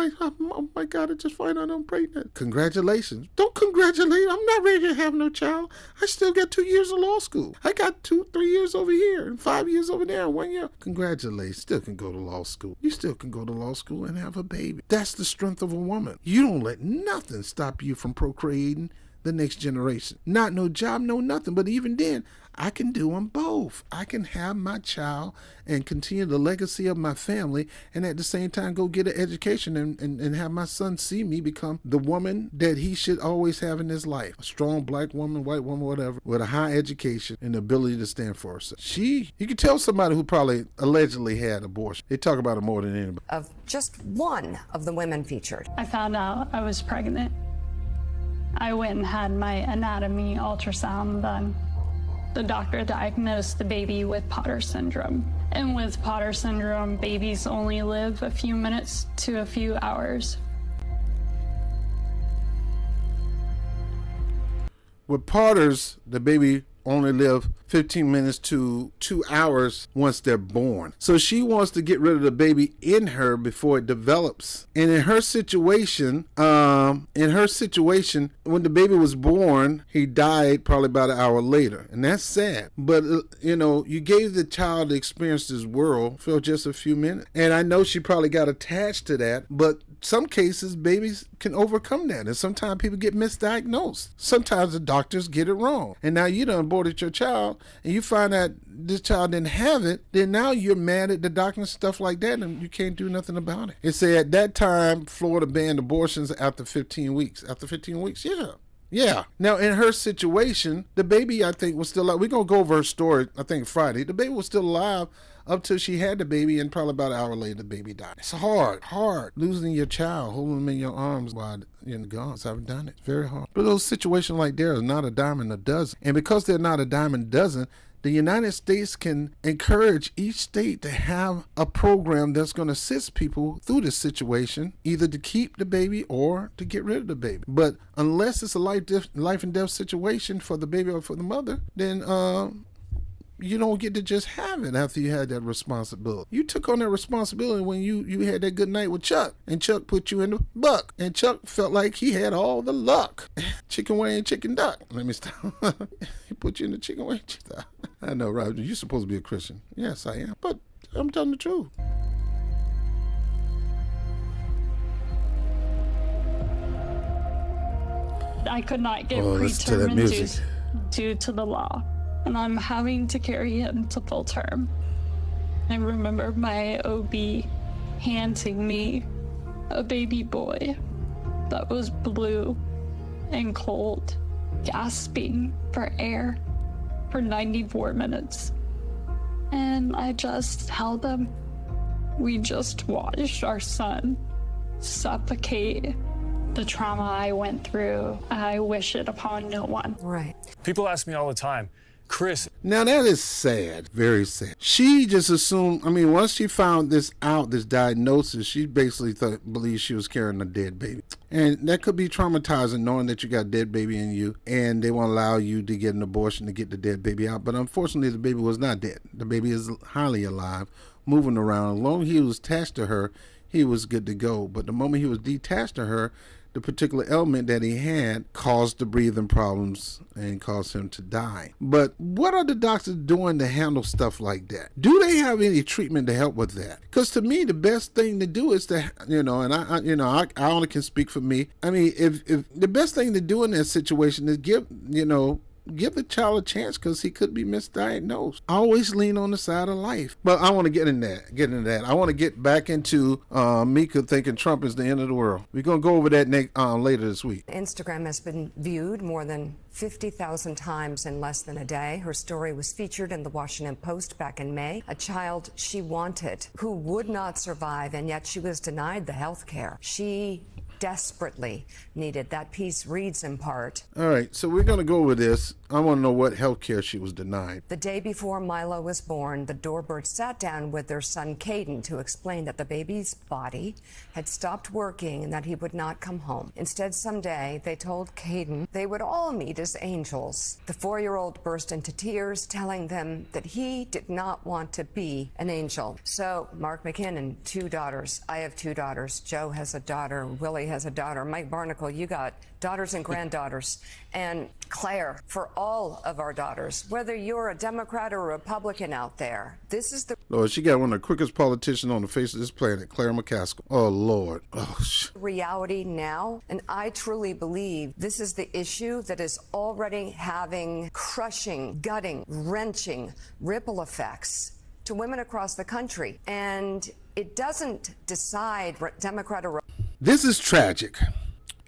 A: my God, I just find out I'm pregnant. Congratulations. Don't congratulate. I'm not ready to have no child. I still got 2 years of law school. I got 3 years over here and 5 years over there and 1 year. Congratulations. Still can go to law school. You still can go to law school and have a baby. That's the strength of a woman. You don't let nothing stop you from procreating the next generation. Not no job, no nothing. But even then, I can do them both. I can have my child and continue the legacy of my family, and at the same time go get an education and have my son see me become the woman that he should always have in his life. A strong black woman, white woman, whatever, with a high education and the ability to stand for herself. You could tell somebody who probably allegedly had abortion. They talk about it more than anybody.
C: Of just one of the women featured.
D: I found out I was pregnant. I went and had my anatomy ultrasound done. The doctor diagnosed the baby with Potter syndrome. And with Potter syndrome, babies only live a few minutes to a few hours.
A: With Potter's, the baby only live 15 minutes to 2 hours once they're born. So she wants to get rid of the baby in her before it develops. And in her situation, when the baby was born, he died probably about an hour later. And that's sad. But, you gave the child to experience this world for just a few minutes. And I know she probably got attached to that, but some cases, babies can overcome that. And sometimes people get misdiagnosed. Sometimes the doctors get it wrong. And now you done aborted your child and you find that this child didn't have it, then now you're mad at the doctor and stuff like that, and you can't do nothing about it. It said at that time, Florida banned abortions after 15 weeks. After 15 weeks, yeah. Now, in her situation, the baby, I think, was still alive. We're going to go over her story, I think, Friday. The baby was still alive up till she had the baby, and probably about an hour later, the baby died. It's hard. Losing your child, holding them in your arms while you're in the guns. I've done it. It's very hard. But those situations like there are not a dime in a dozen. And because they're not a dime in a dozen, the United States can encourage each state to have a program that's going to assist people through this situation, either to keep the baby or to get rid of the baby. But unless it's a life and death situation for the baby or for the mother, then you don't get to just have it after you had that responsibility. You took on that responsibility when you had that good night with Chuck, and Chuck put you in the buck, and Chuck felt like he had all the luck. Chicken wing, chicken duck. Let me stop. He put you in the chicken wing, chicken duck. I know, Roger, you're supposed to be a Christian. Yes, I am, but I'm telling the truth.
D: I could not get preterm induced due to the law, and I'm having to carry him to full term. I remember my OB handing me a baby boy that was blue and cold, gasping for air for 94 minutes. And I just held him. We just watched our son suffocate. The trauma I went through, I wish it upon no one.
C: Right.
E: People ask me all the time, Chris.
A: Now that is sad, very sad. She just assumed, once she found this diagnosis, she basically believed she was carrying a dead baby. And that could be traumatizing, knowing that you got a dead baby in you and they won't allow you to get an abortion to get the dead baby out. But unfortunately, the baby was not dead. The baby is highly alive, moving around. As long as he was attached to her, he was good to go. But the moment he was detached to her, the particular ailment that he had caused the breathing problems and caused him to die. But what are the doctors doing to handle stuff like that? Do they have any treatment to help with that? Because to me, the best thing to do is to, and I only can speak for me. If the best thing to do in that situation is give, give the child a chance because he could be misdiagnosed. Always lean on the side of life. But I want to get into that. I want to get back into Mika thinking Trump is the end of the world. We're going to go over that later this week.
C: Instagram has been viewed more than 50,000 times in less than a day. Her story was featured in the Washington Post back in May. A child she wanted who would not survive, and yet she was denied the health care she desperately needed. That piece reads in part.
A: All right, so we're going to go over this. I want to know what health care she was denied.
C: The day before Milo was born, the Doorbirds sat down with their son Caden to explain that the baby's body had stopped working and that he would not come home. Instead, someday, they told Caden they would all meet as angels. The 4-year-old burst into tears, telling them that he did not want to be an angel. So, Mark McKinnon, 2 daughters. I have 2 daughters. Joe has a daughter. Willie has a daughter. Mike Barnacle, you got daughters and granddaughters. And Claire, for all of our daughters, whether you're a Democrat or a Republican out there, this is the...
A: Lord, she got one of the quickest politicians on the face of this planet, Claire McCaskill. Oh, Lord. Oh,
C: reality now. And I truly believe this is the issue that is already having crushing, gutting, wrenching ripple effects to women across the country. And it doesn't decide Democrat or...
A: This is tragic.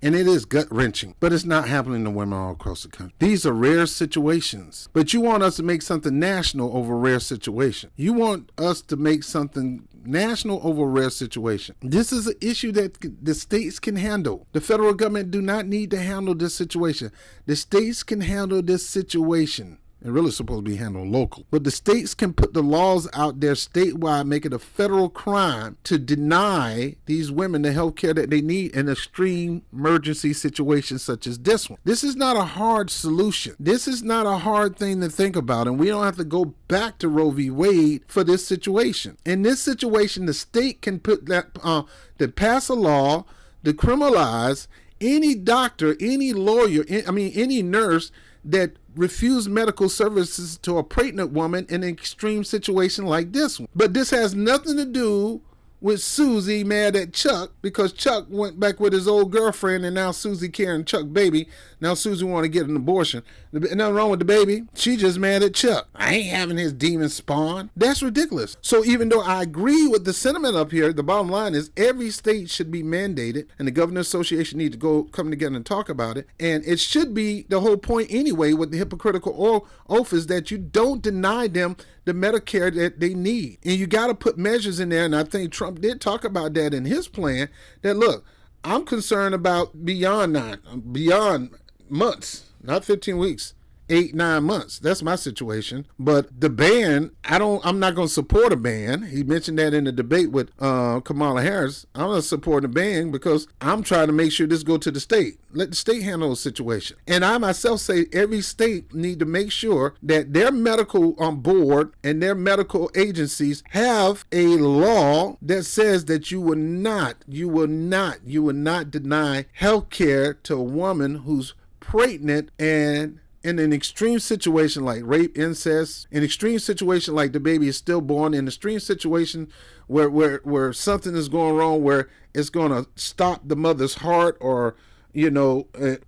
A: And it is gut-wrenching, but it's not happening to women all across the country. These are rare situations, but you want us to make something national over a rare situation. You want us to make something national over a rare situation. This is an issue that the states can handle. The federal government do not need to handle this situation. The states can handle this situation. It's really supposed to be handled local. But the states can put the laws out there statewide, make it a federal crime to deny these women the health care that they need in extreme emergency situations such as this one. This is not a hard solution. This is not a hard thing to think about, and we don't have to go back to Roe v. Wade for this situation. In this situation, the state can put that to pass a law to criminalize any doctor, any lawyer, any nurse that refuse medical services to a pregnant woman in an extreme situation like this one. But this has nothing to do with Susie mad at Chuck because Chuck went back with his old girlfriend and now Susie carrying Chuck baby. Now Susie want to get an abortion. Nothing wrong with the baby. She just mad at Chuck. I ain't having his demon spawn. That's ridiculous. So even though I agree with the sentiment up here, the bottom line is every state should be mandated and the Governors Association need to come together and talk about it. And it should be the whole point anyway with the hypocritical oath is that you don't deny them the Medicare that they need. And you got to put measures in there. And I think Trump did talk about that in his plan that, look, I'm concerned about beyond months, not 15 weeks, 8-9 months. That's my situation. But the ban, I'm not going to support a ban. He mentioned that in the debate with Kamala Harris. I'm going to support a ban because I'm trying to make sure this go to the state. Let the state handle the situation. And I myself say every state need to make sure that their medical board and their medical agencies have a law that says that you will not deny health care to a woman who's pregnant and in an extreme situation like rape, incest, an extreme situation like the baby is stillborn, in an extreme situation where something is going wrong, where it's going to stop the mother's heart or,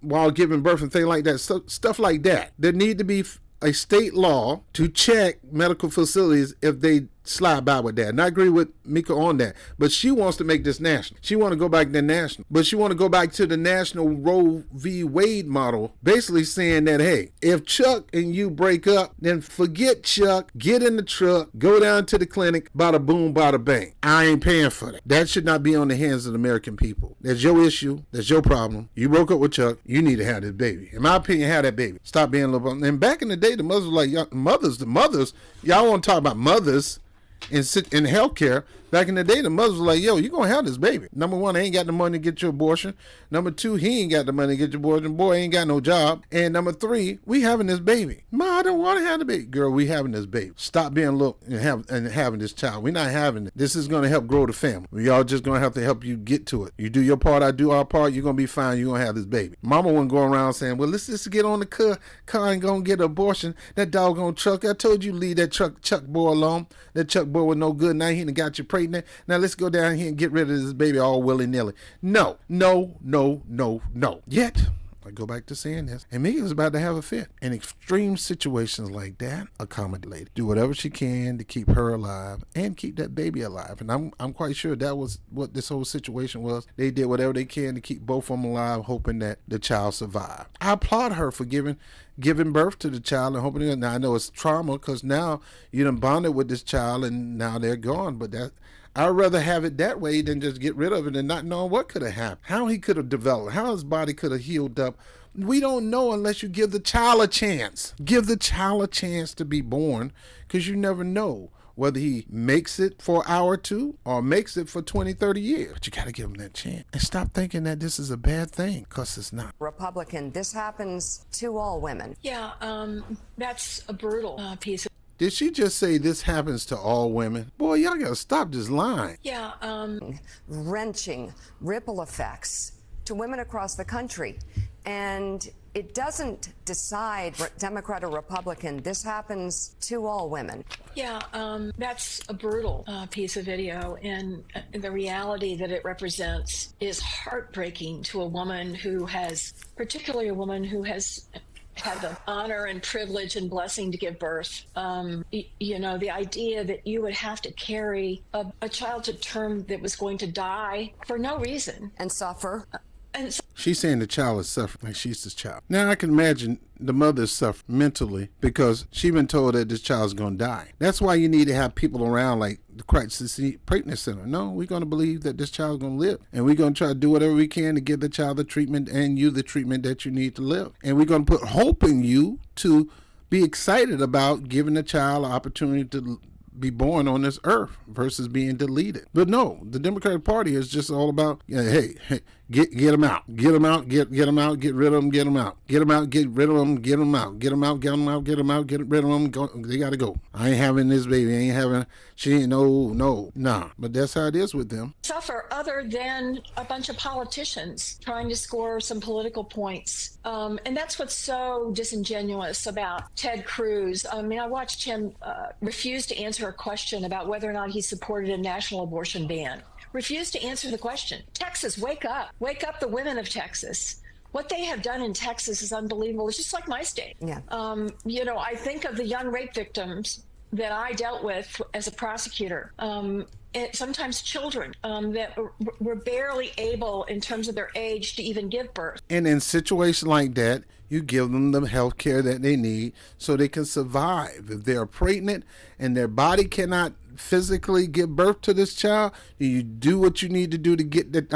A: while giving birth and things like that, stuff like that. There need to be a state law to check medical facilities if they slide by with that. And I agree with Mika on that. But she wants to make this national. She want to go back to national. But she want to go back to the national Roe v. Wade model, basically saying that, hey, if Chuck and you break up, then forget Chuck, get in the truck, go down to the clinic, bada boom, bada bang. I ain't paying for that. That should not be on the hands of the American people. That's your issue. That's your problem. You broke up with Chuck. You need to have this baby. In my opinion, have that baby. Stop being a little... And back in the day, the mothers were like, the mothers, y'all want to talk about mothers in healthcare. Back in the day, the mothers were like, yo, you're going to have this baby. Number one, I ain't got the money to get your abortion. Number two, he ain't got the money to get your abortion. Boy, ain't got no job. And number three, we having this baby. Ma, I don't want to have the baby. Girl, we having this baby. Stop being little and having this child. We're not having it. This is going to help grow the family. We all just going to have to help you get to it. You do your part, I do our part. You're going to be fine. You're going to have this baby. Mama wasn't going around saying, well, let's just get on the car and go and get an abortion. That doggone Chuck. I told you leave that Chuck boy alone. That Chuck boy was no good. Now he done got you pregnant. Now let's go down here and get rid of this baby all willy-nilly. No. Yet, I go back to saying this. And Mika was about to have a fit. In extreme situations like that, accommodate lady. Do whatever she can to keep her alive and keep that baby alive. And I'm quite sure that was what this whole situation was. They did whatever they can to keep both of them alive, hoping that the child survived. I applaud her for giving birth to the child and hoping. Now I know it's trauma because now you done bonded with this child and now they're gone. But I'd rather have it that way than just get rid of it and not knowing what could have happened, how he could have developed, how his body could have healed up. We don't know unless you give the child a chance. Give the child a chance to be born, because you never know whether he makes it for an hour or two or makes it for 20, 30 years. But you got to give him that chance. And stop thinking that this is a bad thing, because it's not.
C: Republican, this happens to all women.
F: Yeah, that's a brutal piece of.
A: Did she just say this happens to all women? Boy, y'all got to stop this line.
F: Yeah,
C: Wrenching ripple effects to women across the country. And it doesn't decide Democrat or Republican. This happens to all women.
F: Yeah, that's a brutal piece of video, and the reality that it represents is heartbreaking to a woman who has, particularly a woman who has had the honor and privilege and blessing to give birth. You know, the idea that you would have to carry a child to term that was going to die for no reason.
C: And suffer.
A: She's saying the child is suffering like she's the child. Now I can imagine the mother is suffering mentally because she's been told that this child's going to die. That's why you need to have people around like the Crisis Pregnancy Center. No, we're going to believe that this child's going to live. And we're going to try to do whatever we can to give the child the treatment and you the treatment that you need to live. And we're going to put hope in you to be excited about giving the child an opportunity to be born on this earth versus being deleted. But no, the Democratic Party is just all about, hey, get them out, get them out, get them out, get rid of them, get them out, get them out, get rid of them, get them out, get them out, get them out, get them out, get rid of them. Go, they got to go. I ain't having this baby. I ain't having. She ain't nah. But that's how it is with them.
F: Suffer other than a bunch of politicians trying to score some political points. And that's what's so disingenuous about Ted Cruz. I mean, I watched him refuse to answer a question about whether or not he supported a national abortion ban. Refused to answer the question. Texas, wake up. Wake up the women of Texas. What they have done in Texas is unbelievable. It's just like my state.
C: Yeah.
F: You know, I think of the young rape victims that I dealt with as a prosecutor. Sometimes children that were barely able, in terms of their age, to even give birth.
A: And in situations like that, you give them the health care that they need so they can survive. If they're pregnant and their body cannot physically give birth to this child, you do what you need to do to get that.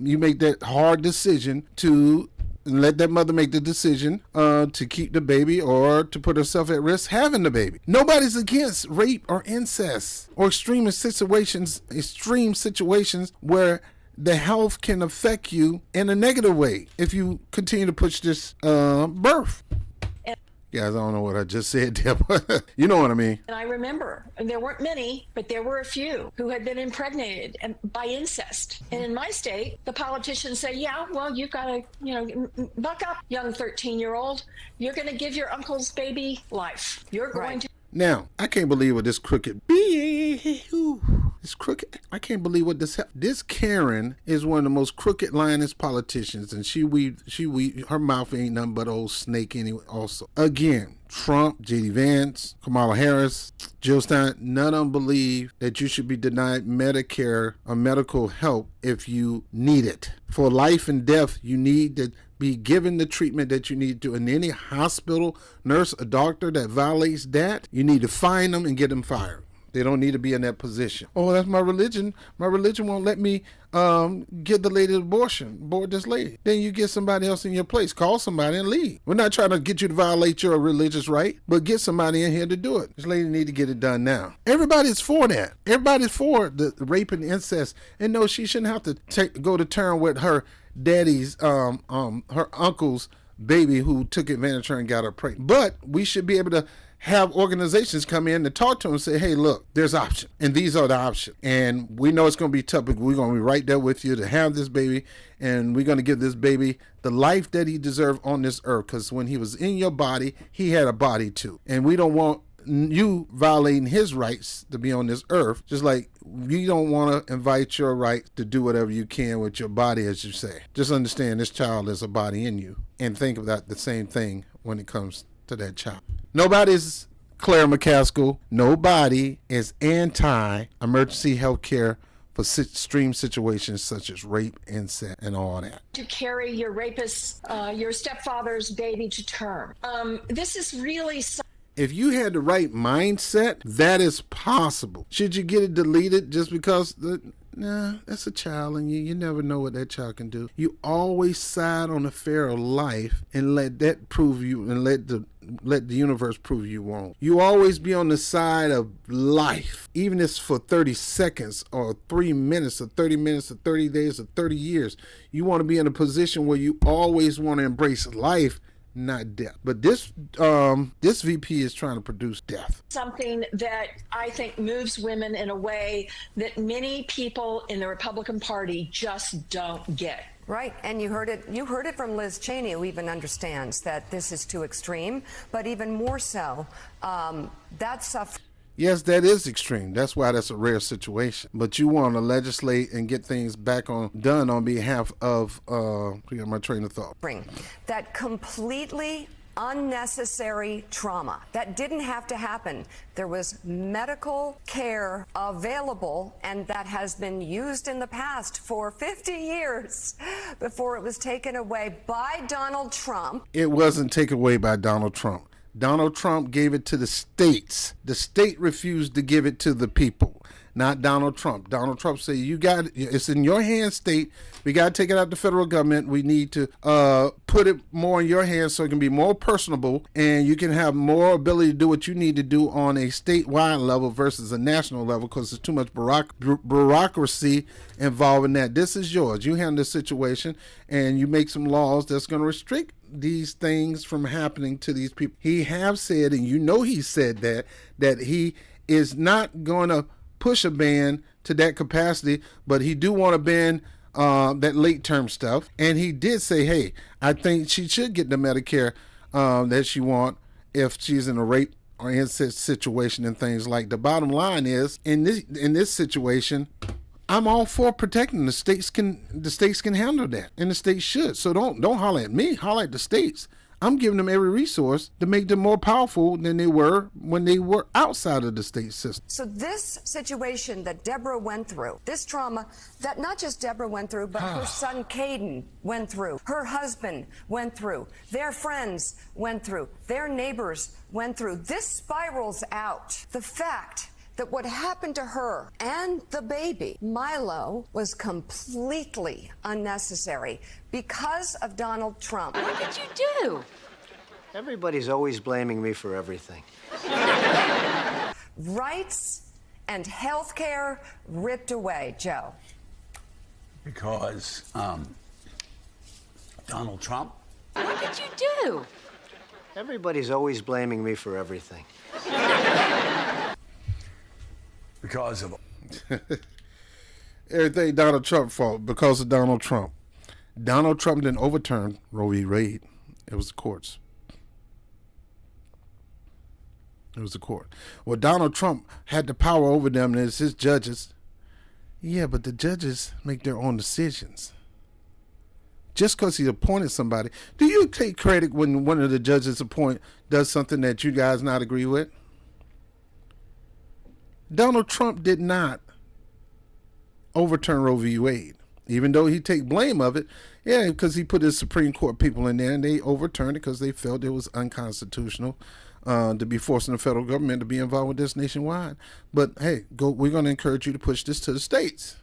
A: You make that hard decision to let that mother make the decision to keep the baby or to put herself at risk having the baby. Nobody's against rape or incest or extreme situations where the health can affect you in a negative way if you continue to push this birth. Guys, I don't know what I just said there, but you know what I mean.
F: And I remember, and there weren't many, but there were a few who had been impregnated by incest. And in my state, the politicians say, yeah, well, you've got to, buck up, young 13-year-old. You're going to give your uncle's baby life. You're going to.
A: Now, I can't believe what this crooked it's crooked. I can't believe what this Karen is one of the most crooked lioness politicians, and her mouth ain't nothing but old snake anyway. Also, again, Trump, J.D. Vance, Kamala Harris, Jill Stein, none of them believe that you should be denied Medicare or medical help if you need it. For life and death, you need to be given the treatment that you need to. In any hospital, nurse, a doctor that violates that, you need to fine them and get them fired. They don't need to be in that position. Oh, that's my religion. My religion won't let me give the lady an abortion. Abort this lady. Then you get somebody else in your place. Call somebody and leave. We're not trying to get you to violate your religious right, but get somebody in here to do it. This lady need to get it done now. Everybody's for that. Everybody's for the rape and incest. And no, she shouldn't have to go to term with her daddy's, her uncle's baby who took advantage of her and got her pregnant. But we should be able to have organizations come in and talk to them and say, hey, look, there's options, and these are the options. And we know it's going to be tough, but we're going to be right there with you to have this baby, and we're going to give this baby the life that he deserved on this earth, because when he was in your body, he had a body too. And we don't want you violating his rights to be on this earth, just like you don't want to invite your right to do whatever you can with your body, as you say. Just understand this child is a body in you, and think of that the same thing when it comes to that child. Nobody's Claire McCaskill. Nobody is anti-emergency health care for extreme situations such as rape, incest, and all that.
F: To carry your rapist, your stepfather's baby to term. This is really
A: if you had the right mindset, that is possible. Should you get it deleted just because nah, that's a child and you never know what that child can do. You always side on the fair of life and let that prove you, and let the universe prove you wrong. You always be on the side of life, even if it's for 30 seconds or 3 minutes or 30 minutes or 30 days or 30 years. You want to be in a position where you always want to embrace life, not death. But this VP is trying to produce death.
F: something that I think moves women in a way that many people in the Republican Party just don't get.
C: Right, and you heard it from Liz Cheney, who even understands that this is too extreme, but even more so, that's a...
A: Yes, that is extreme. That's why that's a rare situation. But you want to legislate and get things back done on behalf of, forget my train of thought.
C: That completely unnecessary trauma. That didn't have to happen. There was medical care available, and that has been used in the past for 50 years before it was taken away by Donald Trump.
A: It wasn't taken away by Donald Trump. Donald Trump gave it to the states. The state refused to give it to the people, not Donald Trump. Donald Trump said, it's in your hands, state. We got to take it out the federal government. We need to put it more in your hands so it can be more personable and you can have more ability to do what you need to do on a statewide level versus a national level, because there's too much bureaucracy involved in that. This is yours. You handle the situation and you make some laws that's going to restrict these things from happening to these people. He have said, and you know he said that he is not going to push a ban to that capacity, but he do want to ban that late term stuff. And he did say, hey, I think she should get the Medicare that she want if she's in a rape or incest situation and things like. The bottom line is, in this situation, I'm all for protecting the states. The states can handle that, and the states should. So don't holler at me, holler at the states. I'm giving them every resource to make them more powerful than they were when they were outside of the state system.
C: So this situation that Deborah went through, this trauma that not just Deborah went through, but her son Caden went through, her husband went through, their friends went through, their neighbors went through. This spirals out. The fact that what happened to her and the baby, Milo, was completely unnecessary because of Donald Trump.
G: What did you do?
H: Everybody's always blaming me for everything.
C: Rights and health care ripped away, Joe.
I: Because, Donald Trump?
G: What did you do?
H: Everybody's always blaming me for everything.
I: Because of
A: everything Donald Trump fault, because of Donald Trump. Donald Trump didn't overturn Roe v. Wade. It was the courts. It was the court. Well, Donald Trump had the power over them, and it's his judges. Yeah, but the judges make their own decisions. Just because he appointed somebody. Do you take credit when one of the judges does something that you guys not agree with? Donald Trump did not overturn Roe v. Wade, even though he take blame of it. Yeah, because he put his Supreme Court people in there and they overturned it because they felt it was unconstitutional to be forcing the federal government to be involved with this nationwide. But hey, we're going to encourage you to push this to the states.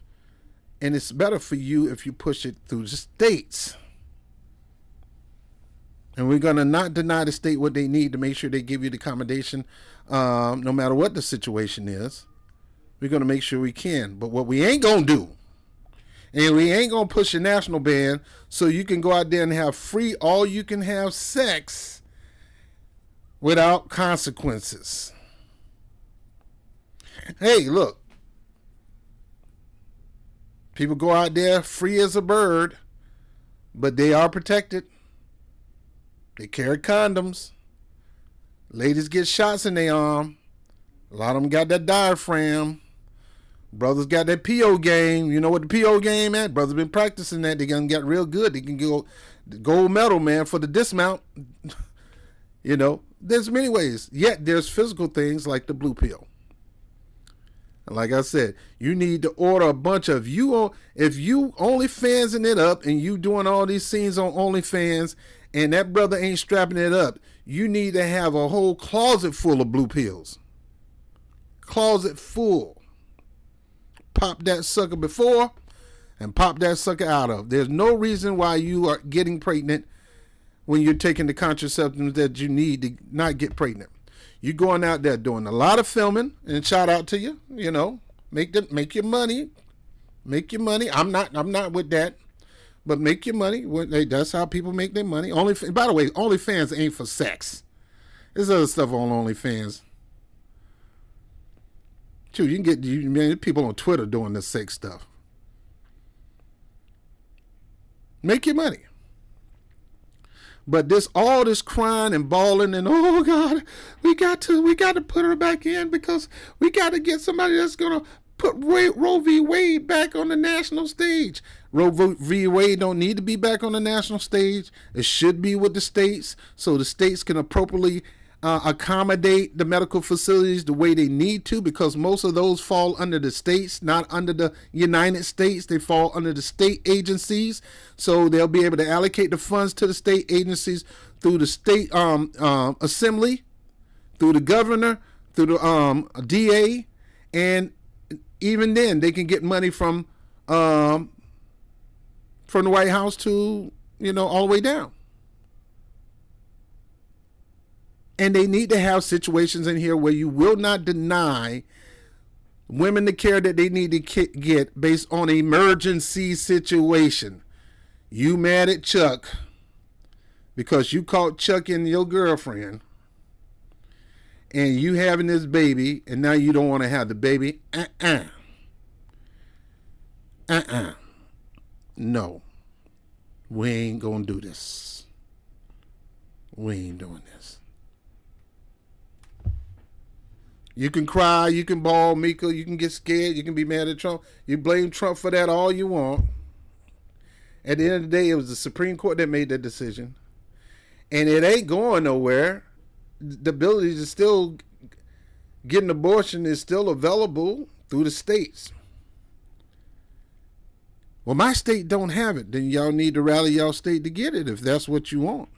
A: And it's better for you if you push it through the states. And we're going to not deny the state what they need to make sure they give you the accommodation, no matter what the situation is. We're going to make sure we can. But what we ain't going to do, and we ain't going to push a national ban so you can go out there and have free, all you can have sex without consequences. Hey, look. People go out there free as a bird, but they are protected. They carry condoms. Ladies get shots in their arm. A lot of them got that diaphragm. Brothers got that PO game. You know what the PO game at? Brothers been practicing that. They gonna get real good. They can go gold medal, man, for the dismount. You know, there's many ways. Yet there's physical things like the blue pill. And like I said, you need to order a bunch of if you OnlyFansing it up and you doing all these scenes on OnlyFans and that brother ain't strapping it up, you need to have a whole closet full of blue pills. Closet full. Pop that sucker before and pop that sucker out of. There's no reason why you are getting pregnant when you're taking the contraceptives that you need to not get pregnant. You going out there doing a lot of filming, and shout out to you. You know, make your money. Make your money. I'm not with that, but make your money. That's how people make their money. By the way, OnlyFans ain't for sex. There's other stuff on OnlyFans. Shoot, you can get people on Twitter doing this sex stuff. Make your money. But all this crying and bawling and, oh God, we got to put her back in because we got to get somebody that's gonna put Roe v. Wade back on the national stage. Roe v. Wade don't need to be back on the national stage. It should be with the states, so the states can appropriately accommodate the medical facilities the way they need to, because most of those fall under the states, not under the United States. They fall under the state agencies, so they'll be able to allocate the funds to the state agencies through the state assembly, through the governor, through the DA, and even then they can get money from the White House to, all the way down. And they need to have situations in here where you will not deny women the care that they need to get based on an emergency situation. You mad at Chuck because you caught Chuck and your girlfriend and you having this baby, and now you don't want to have the baby. No. We ain't gonna do this. We ain't doing this. You can cry, you can bawl, Mika, you can get scared, you can be mad at Trump. You blame Trump for that all you want. At the end of the day, it was the Supreme Court that made that decision. And it ain't going nowhere. The ability to still get an abortion is still available through the states. Well, my state don't have it. Then y'all need to rally y'all state to get it if that's what you want.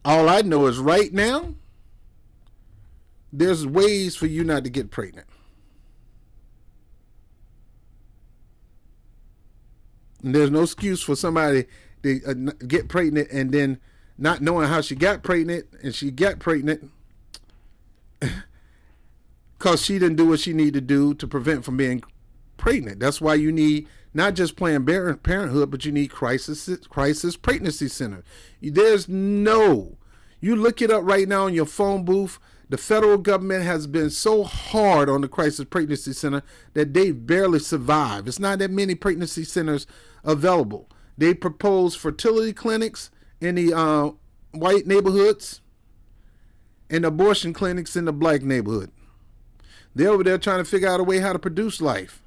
A: All I know is right now, there's ways for you not to get pregnant. And there's no excuse for somebody to get pregnant and then not knowing how she got pregnant, and she got pregnant because she didn't do what she needed to do to prevent from being pregnant. That's why you need not just Planned Parenthood, but you need crisis pregnancy center. You look it up right now in your phone booth. The federal government has been so hard on the crisis pregnancy center that they barely survive. It's not that many pregnancy centers available. They propose fertility clinics in the white neighborhoods and abortion clinics in the black neighborhood. They're over there trying to figure out a way how to produce life.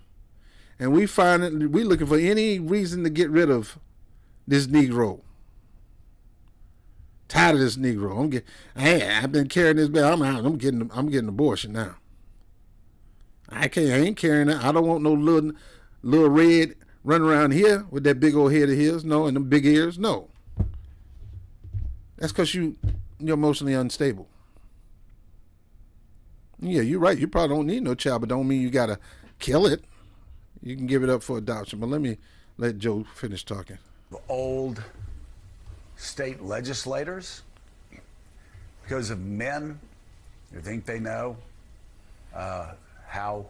A: And we find that we're looking for any reason to get rid of this Negro. Tired of this Negro. I've been carrying this baby. I'm getting abortion now. I ain't carrying it. I don't want no little red running around here with that big old head of his. No, and them big ears. No. That's because you're emotionally unstable. Yeah, you're right. You probably don't need no child, but don't mean you gotta kill it. You can give it up for adoption. But let me let Joe finish talking.
I: Old state legislators, because of men who think they know how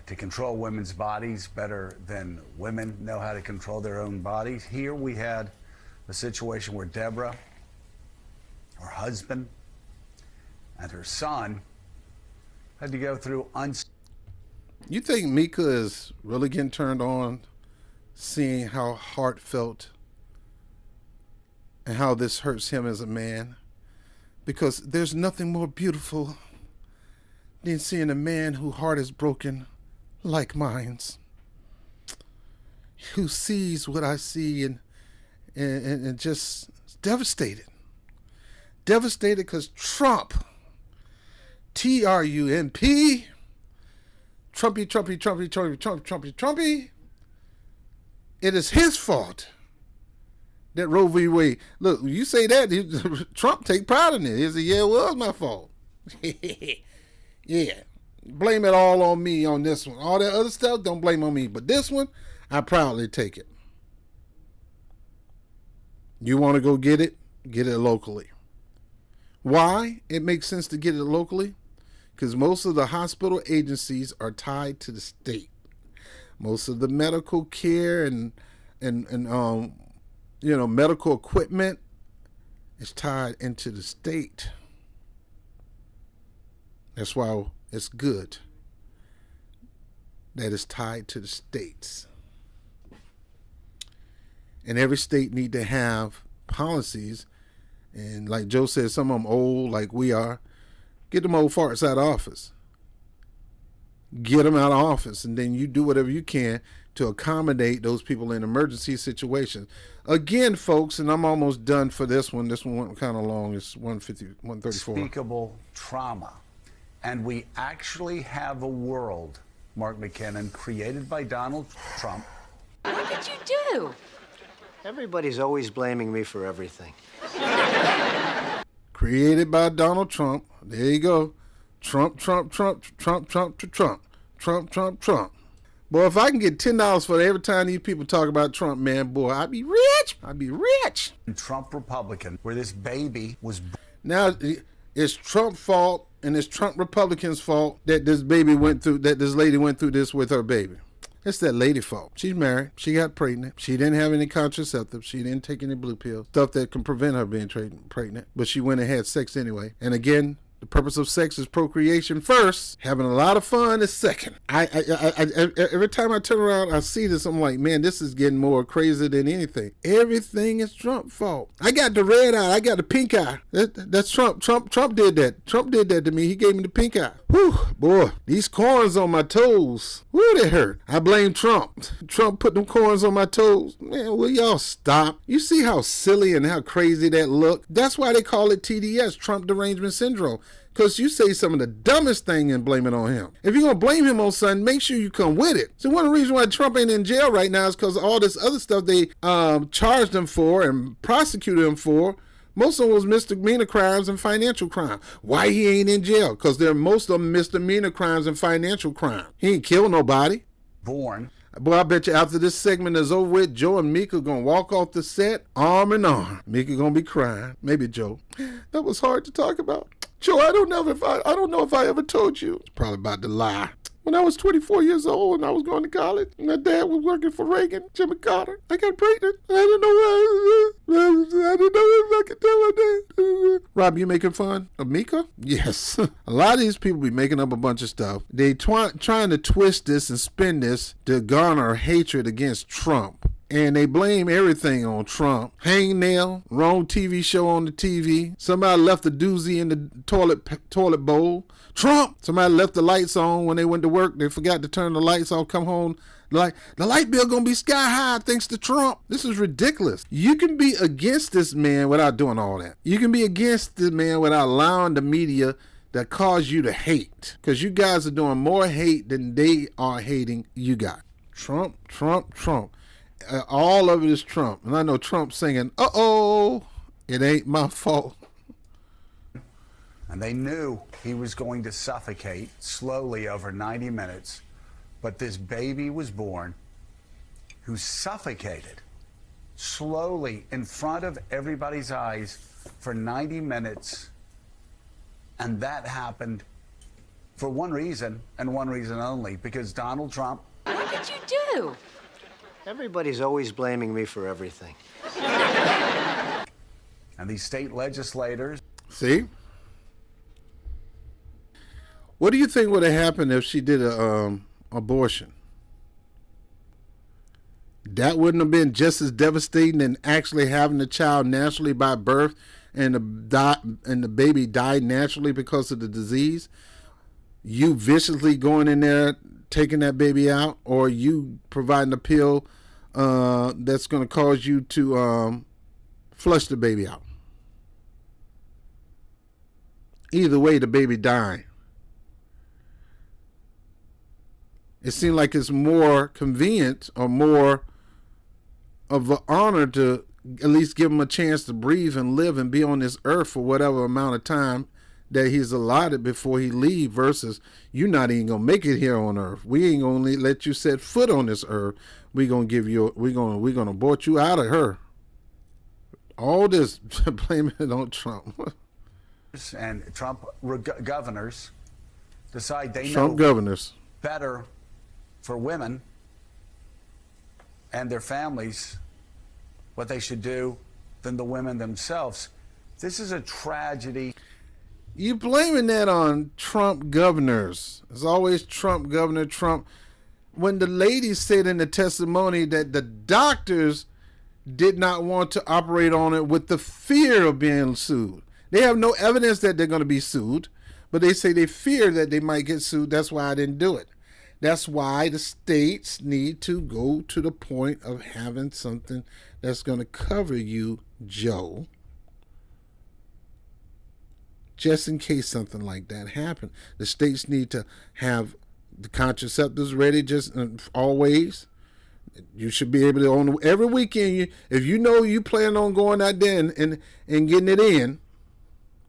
I: to control women's bodies better than women know how to control their own bodies. Here we had a situation where Deborah, her husband, and her son had to go through
A: You think Mika is really getting turned on seeing how heartfelt and how this hurts him as a man, because there's nothing more beautiful than seeing a man whose heart is broken like mine's, who sees what I see and just devastated. Devastated because Trump, Trump, Trumpy, it is his fault that Roe v. Wade. Look, you say that, Trump take pride in it. He said, yeah, it was my fault. Yeah. Blame it all on me on this one. All that other stuff, don't blame on me. But this one, I proudly take it. You want to go get it locally. Why it makes sense to get it locally? Because most of the hospital agencies are tied to the state. Most of the medical care and medical equipment is tied into the state. That's why it's good that it's tied to the states. And every state need to have policies. And like Joe said, some of them old like we are. Get them old farts out of office. Get them out of office. And then you do whatever you can to accommodate those people in emergency situations. Again, folks, and I'm almost done for this one. This one went kind of long. It's 134.
I: Unspeakable trauma. And we actually have a world, Mark McKinnon, created by Donald Trump.
G: What did you do?
H: Everybody's always blaming me for everything.
A: Created by Donald Trump. There you go. Trump. Boy, if I can get $10 for every time these people talk about Trump, man, boy, I'd be rich.
I: And Trump Republican, where this baby was.
A: Now, it's Trump's fault and it's Trump Republicans' fault that this lady went through this with her baby. It's that lady's fault. She's married. She got pregnant. She didn't have any contraceptives. She didn't take any blue pills. Stuff that can prevent her being pregnant. But she went and had sex anyway. And again, the purpose of sex is procreation first. Having a lot of fun is second. I every time I turn around, I see this. I'm like, man, this is getting more crazy than anything. Everything is Trump's fault. I got the red eye. I got the pink eye. That's Trump. Trump did that. Trump did that to me. He gave me the pink eye. Whew, boy, these corns on my toes. Whew, they hurt. I blame Trump. Trump put them corns on my toes. Man, will y'all stop? You see how silly and how crazy that look? That's why they call it TDS, Trump Derangement Syndrome. Because you say some of the dumbest thing and blame it on him. If you're going to blame him on something, make sure you come with it. So one of the reasons why Trump ain't in jail right now is because all this other stuff they charged him for and prosecuted him for, most of them was misdemeanor crimes and financial crime. Why he ain't in jail? Because most of them misdemeanor crimes and financial crime. He ain't killed nobody.
I: Born.
A: Boy, I bet you after this segment is over with, Joe and Mika going to walk off the set arm in arm. Mika going to be crying. Maybe Joe. That was hard to talk about. Joe, I don't know if I ever told you. It's probably about to lie. When I was 24 years old and I was going to college, my dad was working for Reagan, Jimmy Carter. I got pregnant. I didn't know if I could tell my dad. Rob, you making fun of Mika? Yes. A lot of these people be making up a bunch of stuff. They trying to twist this and spin this to garner hatred against Trump. And they blame everything on Trump. Hangnail, wrong TV show on the TV. Somebody left a doozy in the toilet bowl. Trump. Somebody left the lights on when they went to work. They forgot to turn the lights off. Come home. Like, the light bill gonna be sky high thanks to Trump. This is ridiculous. You can be against this man without doing all that. You can be against this man without allowing the media that cause you to hate. Because you guys are doing more hate than they are hating you guys. Trump. All of it is Trump. And I know Trump singing, uh-oh, it ain't my fault.
I: And they knew he was going to suffocate slowly over 90 minutes. But this baby was born who suffocated slowly in front of everybody's eyes for 90 minutes. And that happened for one reason and one reason only, because Donald Trump.
G: What did you do?
H: Everybody's always blaming me for everything.
I: And these state legislators.
A: See? What do you think would have happened if she did a abortion? that wouldn't have been just as devastating than actually having the child naturally by birth and the baby died naturally because of the disease. You viciously going in there, taking that baby out, or you providing a pill that's going to cause you to flush the baby out. Either way, the baby dying. It seemed like it's more convenient or more of an honor to at least give him a chance to breathe and live and be on this earth for whatever amount of time that he's allotted before he leave, versus you not even gonna make it here on earth. We ain't gonna let you set foot on this earth. We're gonna abort you out of her. All this blaming it on Trump.
I: And Trump governors decide they
A: Trump
I: know
A: governors
I: better for women and their families what they should do than the women themselves. This is a tragedy.
A: You blaming that on Trump governors. It's always Trump governor, Trump. When the lady said in the testimony that the doctors did not want to operate on it with the fear of being sued. They have no evidence that they're going to be sued, but they say they fear that they might get sued. That's why I didn't do it. That's why the states need to go to the point of having something that's going to cover you, Joe, just in case something like that happens. The states need to have the contraceptives ready just always. You should be able to, on every weekend, if you know you plan on going out there and getting it in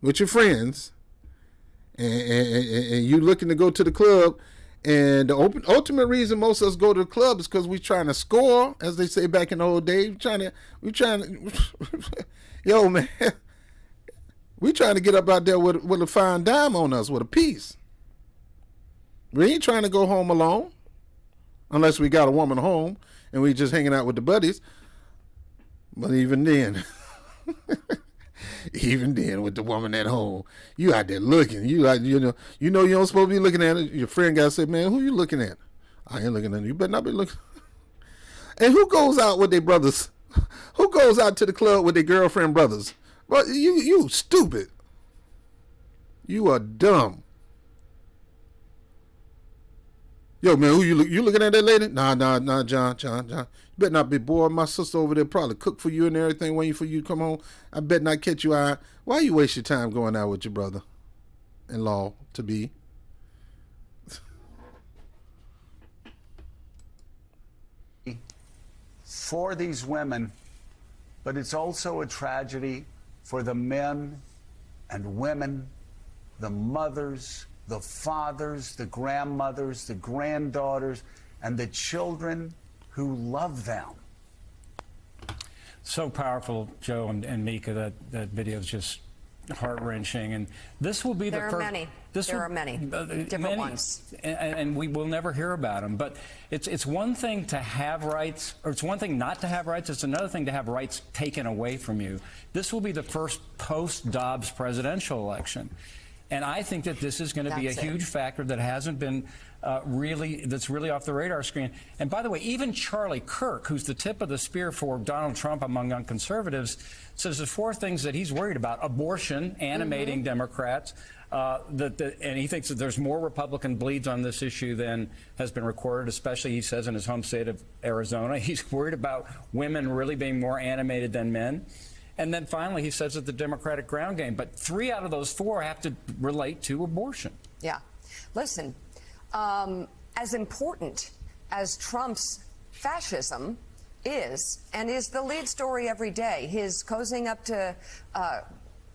A: with your friends, and you looking to go to the club, and the ultimate reason most of us go to the club is because we're trying to score, as they say back in the old days. We trying to yo man, we trying to get up out there with a fine dime on us, with a piece. We ain't trying to go home alone, unless we got a woman home and we just hanging out with the buddies. But even then. Even then, with the woman at home, you out there looking. You know you don't supposed to be looking at it. Your friend got to say, "Man, who you looking at?" I ain't looking at you. You better not be looking. And who goes out with their brothers? Who goes out to the club with their girlfriend brothers? But you stupid. You are dumb. Yo, man, who you looking at that lady? Nah, John. You better not be bored. My sister over there probably cook for you and everything, waiting for you to come home. I bet not catch you out. Why you waste your time going out with your brother-in-law to be?
I: For these women, but it's also a tragedy for the men and women, the mothers, the fathers, the grandmothers, the granddaughters, and the children who love them.
J: So powerful, Joe and Mika. That video is just heart-wrenching, and this will be the first.
C: There are many different ones,
J: and we will never hear about them. But it's one thing to have rights, or it's one thing not to have rights. It's another thing to have rights taken away from you. This will be the first post-Dobbs presidential election. And I think that this is going to be a huge factor that hasn't been that's really off the radar screen. And by the way, even Charlie Kirk, who's the tip of the spear for Donald Trump among young conservatives, says there's four things that he's worried about: abortion, animating Democrats, and he thinks that there's more Republican bleeds on this issue than has been recorded, especially, he says, in his home state of Arizona. He's worried about women really being more animated than men. And then finally, he says that the Democratic ground game. But 3 out of those 4 have to relate to abortion.
C: Yeah. Listen, as important as Trump's fascism is, and is the lead story every day, his cozying up to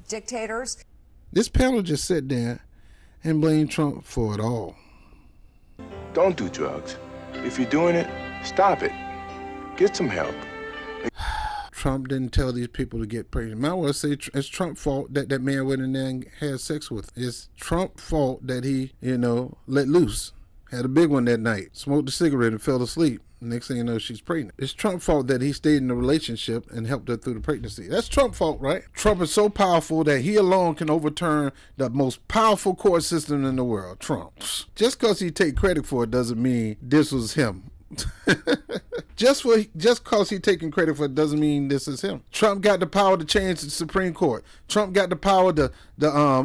C: dictators.
A: This panel just sat there and blamed Trump for it all.
K: Don't do drugs. If you're doing it, stop it. Get some help.
A: Trump didn't tell these people to get pregnant. Might well say it's Trump's fault that that man went in there and had sex with. It's Trump's fault that he, let loose. Had a big one that night. Smoked a cigarette and fell asleep. Next thing you know, she's pregnant. It's Trump's fault that he stayed in the relationship and helped her through the pregnancy. That's Trump's fault, right? Trump is so powerful that he alone can overturn the most powerful court system in the world. Trump. Just because he take credit for it doesn't mean this was him. Just cause he's taking credit for it doesn't mean this is him. Trump got the power to change the Supreme Court. Trump got the power to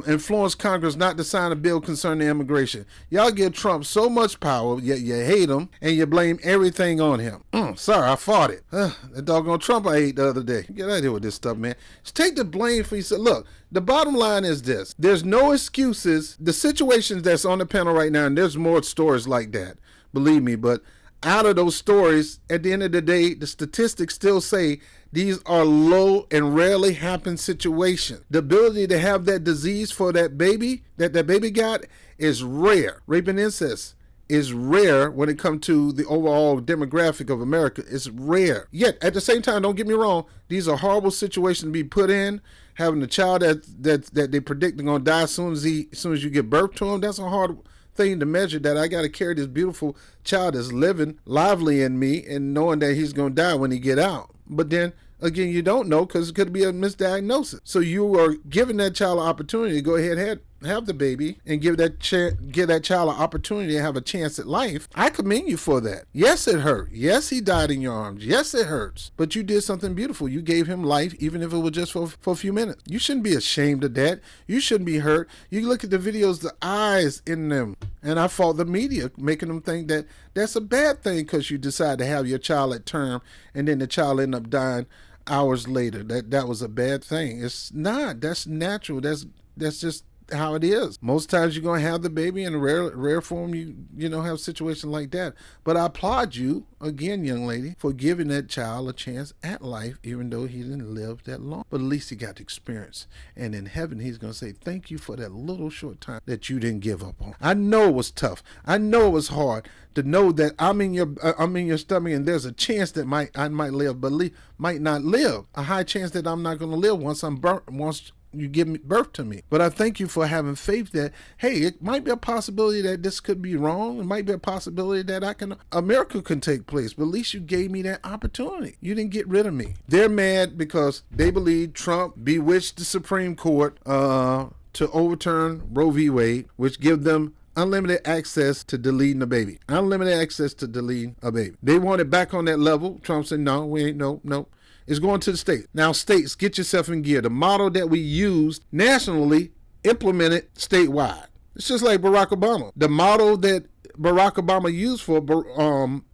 A: influence Congress not to sign a bill concerning immigration. Y'all give Trump so much power, yet you hate him and you blame everything on him. Sorry, I fought it. That doggone Trump I ate the other day. Get out of here with this stuff, man. Just take the blame for yourself. Look, the bottom line is this. There's no excuses. The situations that's on the panel right now, and there's more stories like that, believe me, but out of those stories, at the end of the day, the statistics still say these are low and rarely happen situations. The ability to have that disease for that baby, that baby got, is rare. Rape and incest is rare when it comes to the overall demographic of America. It's rare. Yet, at the same time, don't get me wrong, these are horrible situations to be put in. Having a child that they predict they're going to die as soon as you give birth to him, that's a hard thing to measure, that I got to carry this beautiful child that's living lively in me and knowing that he's going to die when he get out. But then again, you don't know because it could be a misdiagnosis. So you are giving that child an opportunity to go ahead and have the baby and give that child an opportunity to have a chance at life. I commend you for that. Yes, it hurt. Yes, he died in your arms. Yes, it hurts. But you did something beautiful. You gave him life, even if it was just for a few minutes. You shouldn't be ashamed of that. You shouldn't be hurt. You look at the videos, the eyes in them. And I fault the media, making them think that that's a bad thing because you decide to have your child at term and then the child end up dying hours later. That was a bad thing. It's not. That's natural. That's just how it is. Most times you're going to have the baby in a rare form. You know, have situations like that. But I applaud you again, young lady, for giving that child a chance at life, even though he didn't live that long. But at least he got the experience. And in heaven, he's going to say, thank you for that little short time that you didn't give up on. I know it was tough. I know it was hard to know that I'm in your stomach and there's a chance that I might live, but might not live. A high chance that I'm not going to live once you give birth to me. But I thank you for having faith that, hey, it might be a possibility that this could be wrong. It might be a possibility that a miracle can take place. But at least you gave me that opportunity. You didn't get rid of me. They're mad because they believe Trump bewitched the Supreme Court to overturn Roe v. Wade, which give them unlimited access to deleting a baby. Unlimited access to deleting a baby. They want it back on that level. Trump said, no, we ain't, no. It's going to the states. Now, states, get yourself in gear. The model that we used nationally, implemented statewide. It's just like Barack Obama. The model that Barack Obama used for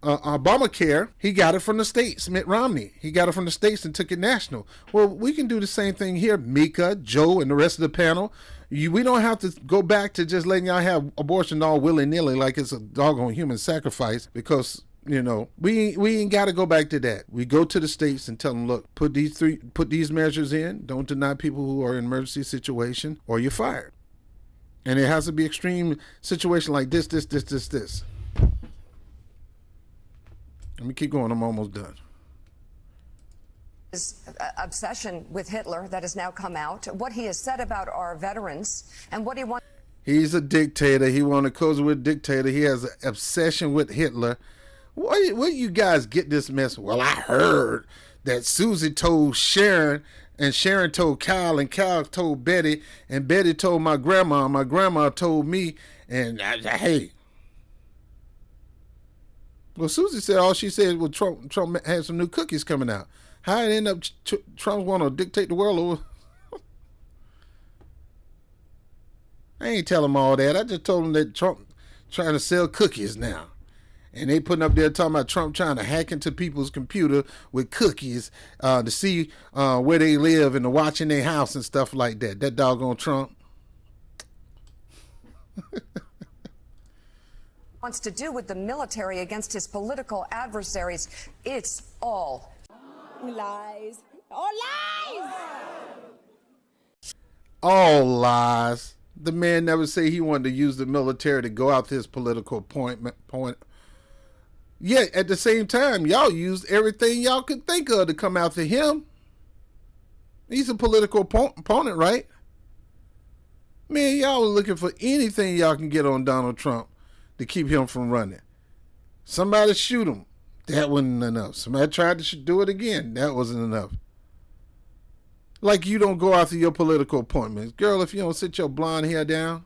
A: Obamacare, he got it from the states. Mitt Romney, he got it from the states and took it national. Well, we can do the same thing here. Mika, Joe, and the rest of the panel. We don't have to go back to just letting y'all have abortion all willy-nilly like it's a doggone human sacrifice because, you know, we ain't got to go back to that. We go to the states and tell them, look, put these measures in. Don't deny people who are in emergency situation or you're fired. And it has to be extreme situation like this. Let me keep going. I'm almost done.
C: His obsession with Hitler that has now come out, what he has said about our veterans, and what he wants.
A: He's a dictator. He wanted to cozy with a dictator. He has an obsession with Hitler. Where you guys get this mess? Well, I heard that Susie told Sharon, and Sharon told Kyle, and Kyle told Betty, and Betty told my grandma, and my grandma told me, and hey. Well, Susie said all she said was Trump had some new cookies coming out. How it end up Trump want to dictate the world over? I ain't tell him all that. I just told him that Trump trying to sell cookies now. And they putting up there talking about Trump trying to hack into people's computer with cookies to see where they live and to watch in their house and stuff like that. That doggone Trump.
C: Wants to do with the military against his political adversaries. It's all lies. All lies!
A: All lies. The man never said he wanted to use the military to go out to his political point. Yet, at the same time, y'all used everything y'all could think of to come after him. He's a political opponent, right? Man, y'all were looking for anything y'all can get on Donald Trump to keep him from running. Somebody shoot him. That wasn't enough. Somebody tried to do it again. That wasn't enough. Like you don't go after your political appointments. Girl, if you don't sit your blonde hair down.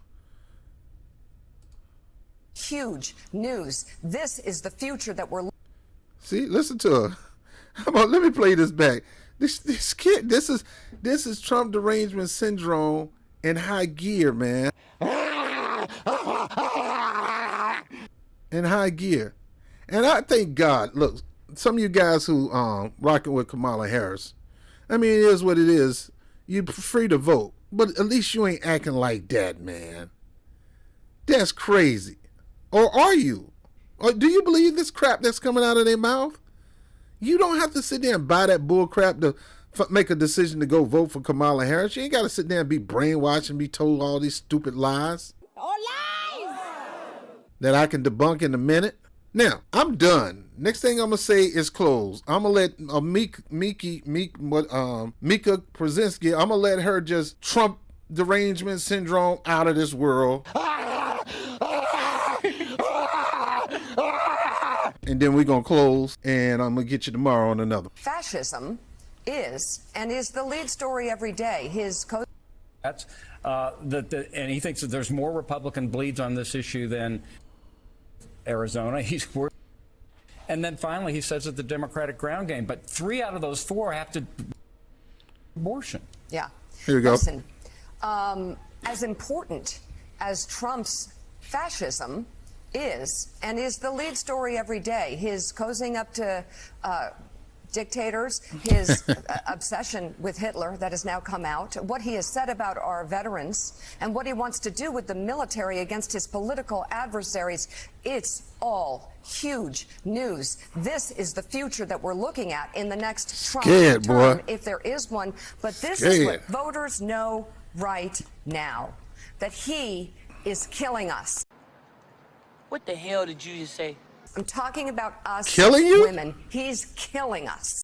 C: Huge news. This is the future that we're
A: See, listen to her. Come on, let me play this back. This kid, this is Trump derangement syndrome in high gear, man. In high gear. And I thank God, look, some of you guys who rocking with Kamala Harris, I mean, it is what it is. You're free to vote, but at least you ain't acting like that, man. That's crazy. Or are you? Or do you believe this crap that's coming out of their mouth? You don't have to sit there and buy that bull crap to make a decision to go vote for Kamala Harris. You ain't got to sit there and be brainwashed and be told all these stupid lies.
L: All lies!
A: That I can debunk in a minute. Now, I'm done. Next thing I'm going to say is close. I'm going to let Mika Brzezinski, I'm going to let her just Trump derangement syndrome out of this world. And then we're going to close, and I'm going to get you tomorrow on another.
C: Fascism is and is the lead story every day.
J: That's and he thinks that there's more Republican bleeds on this issue than Arizona. And then finally he says that the Democratic ground game, but 3 out of those 4 have to abortion.
C: Yeah.
A: Here we go.
C: Listen, as important as Trump's fascism is and is the lead story every day, his cozying up to dictators, his obsession with Hitler that has now come out, what he has said about our veterans, and what he wants to do with the military against his political adversaries, it's all huge news. This is the future that we're looking at in the next Trump term, if there is one. But this is what voters know right now, that he is killing us.
L: What the hell did you just say?
C: I'm talking about us
A: killing you?
C: Women. He's killing us.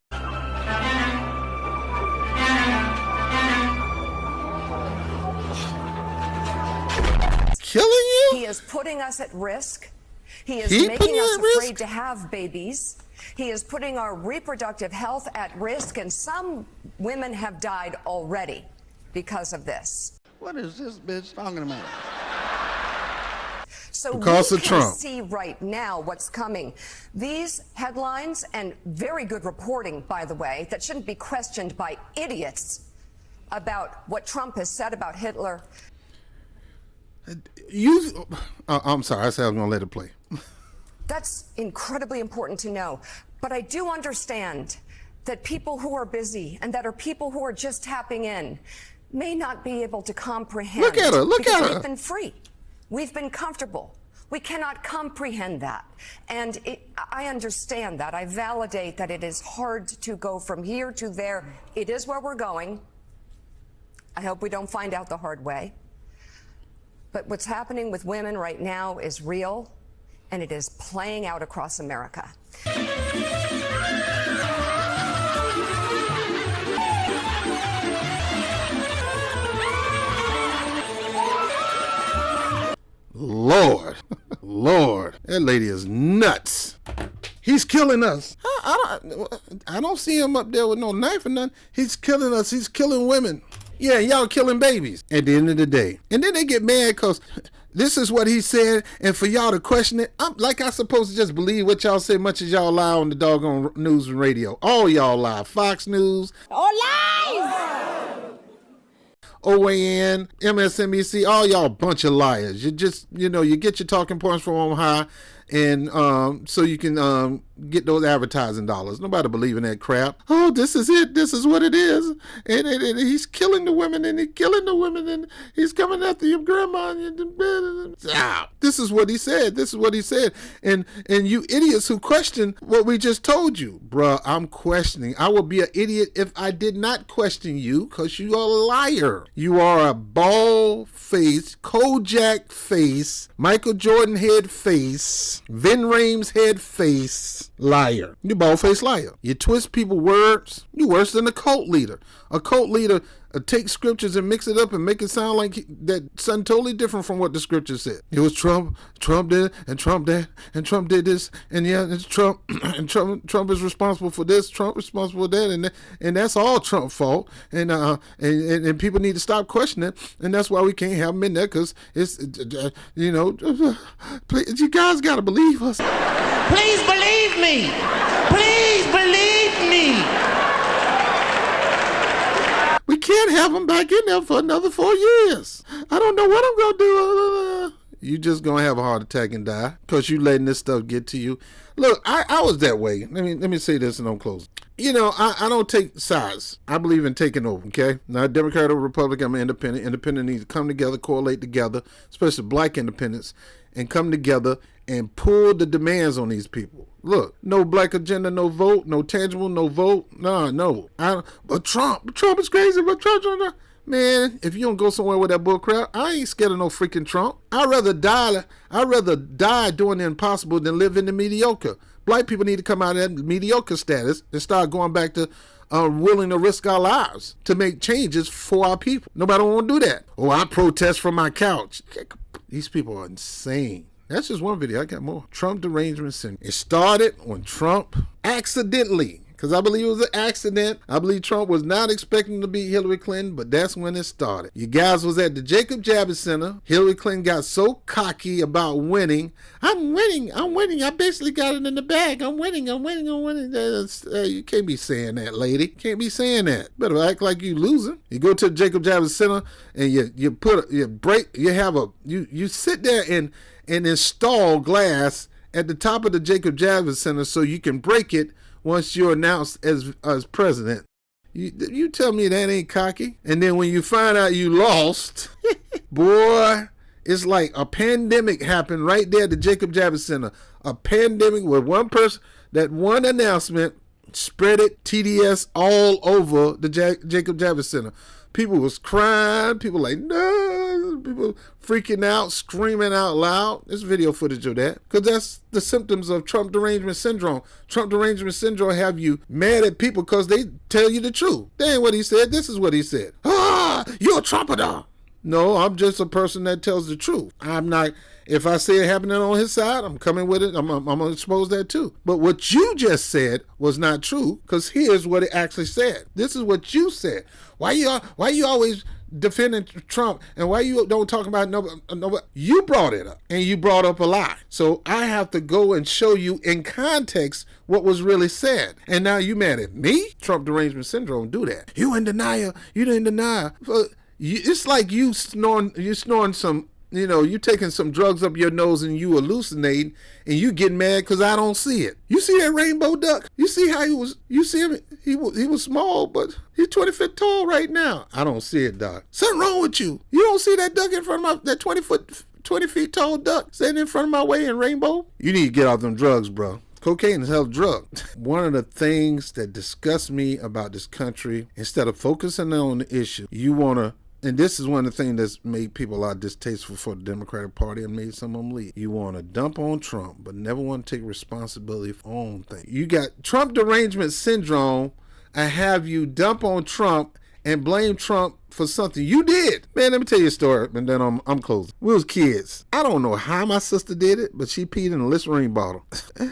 A: Killing you?
C: He is putting us at risk. He is making us afraid to have babies. He is putting our reproductive health at risk, and some women have died already because of this.
M: What is this bitch talking about?
C: So
A: because
C: we
A: of
C: can
A: Trump.
C: see right now what's coming. These headlines, and very good reporting, by the way, that shouldn't be questioned by idiots about what Trump has said about Hitler.
A: I'm sorry, I said I was going to let it play.
C: That's incredibly important to know. But I do understand that people who are busy and that are people who are just tapping in may not be able to comprehend.
A: Look at her, look at her.
C: We've been free. We've been comfortable. We cannot comprehend that. And I understand that. I validate that it is hard to go from here to there. It is where we're going. I hope we don't find out the hard way. But what's happening with women right now is real, and it is playing out across America.
A: Lord, that lady is nuts. He's killing us. I don't see him up there with no knife or nothing. He's killing us. He's killing women. Yeah, y'all killing babies at the end of the day. And then they get mad because this is what he said, and for y'all to question it, I'm supposed to just believe what y'all say, much as y'all lie on the doggone news and radio. All y'all lie. Fox News.
L: All lies!
A: OAN, MSNBC, all y'all bunch of liars. You just, you get your talking points from on high, and so you can get those advertising dollars. Nobody believe in that crap. Oh, this is it. This is what it is. And he's killing the women, and he's killing the women, and he's coming after your grandma. This is what he said. This is what he said. And you idiots who question what we just told you. Bruh, I'm questioning. I would be an idiot if I did not question you, because you are a liar. You are a bald-faced, Kojak face, Michael Jordan head face, Vin Rames head face liar. You bald-faced liar. You twist people's words. You worse than a cult leader. A cult leader takes scriptures and mix it up and make it sound like that something totally different from what the scripture said. It was Trump did, and Trump that, and Trump did this, and yeah, it's Trump, and Trump is responsible for this, Trump responsible for that, and that's all Trump's fault, and people need to stop questioning it, and that's why we can't have them in there, because it's, please, you guys got to believe us.
L: Please believe me.
N: Please believe me.
A: We can't have him back in there for another 4 years. I don't know what I'm going to do. You just going to have a heart attack and die because you letting this stuff get to you. Look, I was that way. Let me say this and I'm closing. You know, I don't take sides. I believe in taking over, okay? Not Democrat or Republican, I'm an independent. Independent needs to come together, correlate together, especially black independents, and come together and pull the demands on these people. Look, no black agenda, no vote, no tangible, no vote. No. But Trump is crazy, but Trump. Man, if you don't go somewhere with that bull crap, I ain't scared of no freaking Trump. I'd rather die doing the impossible than live in the mediocre. Black people need to come out of that mediocre status and start going back to willing to risk our lives to make changes for our people. Nobody want to do that. Oh, I protest from my couch. These people are insane. That's just one video. I got more. Trump derangement syndrome. It started when Trump accidentally, because I believe it was an accident. I believe Trump was not expecting to beat Hillary Clinton, but that's when it started. You guys was at the Jacob Javits Center. Hillary Clinton got so cocky about winning. I'm winning. I basically got it in the bag. I'm winning. You can't be saying that, lady. Can't be saying that. Better act like you losing. You go to the Jacob Javits Center and you sit there and install glass at the top of the Jacob Javits Center so you can break it once you're announced as president. You tell me that ain't cocky? And then when you find out you lost, boy, it's like a pandemic happened right there at the Jacob Javits Center. A pandemic where one person, that one announcement spread it TDS all over the Jacob Javits Center. People was crying. People like, no. People freaking out, screaming out loud. There's video footage of that. Because that's the symptoms of Trump derangement syndrome. Trump derangement syndrome have you mad at people because they tell you the truth. That ain't what he said. This is what he said. You're a Trumpador. No, I'm just a person that tells the truth. I'm not, if I see it happening on his side, I'm coming with it. I'm going to expose that too. But what you just said was not true, because here's what it actually said. This is what you said. Why you always defending Trump, and why you don't talk about nobody? You brought it up, and you brought up a lie. So I have to go and show you in context what was really said. And now you mad at me? Trump derangement syndrome do that. You in denial. You didn't deny. It's like you snoring some, you taking some drugs up your nose and you hallucinating and you getting mad because I don't see it. You see that rainbow duck? You see how you see him? He was small, but he's 20 feet tall right now. I don't see it, Doc. Something wrong with you. You don't see that duck in front of that 20 feet tall duck standing in front of my way in rainbow? You need to get off them drugs, bro. Cocaine is a hell of a drug. One of the things that disgusts me about this country, instead of focusing on the issue, you want to, and this is one of the things that's made people a lot distasteful for the Democratic Party and made some of them leave. You want to dump on Trump, but never want to take responsibility for your own thing. You got Trump derangement syndrome. I have you dump on Trump and blame Trump for something you did. Man, let me tell you a story, and then I'm closing. We was kids. I don't know how my sister did it, but she peed in a Listerine bottle.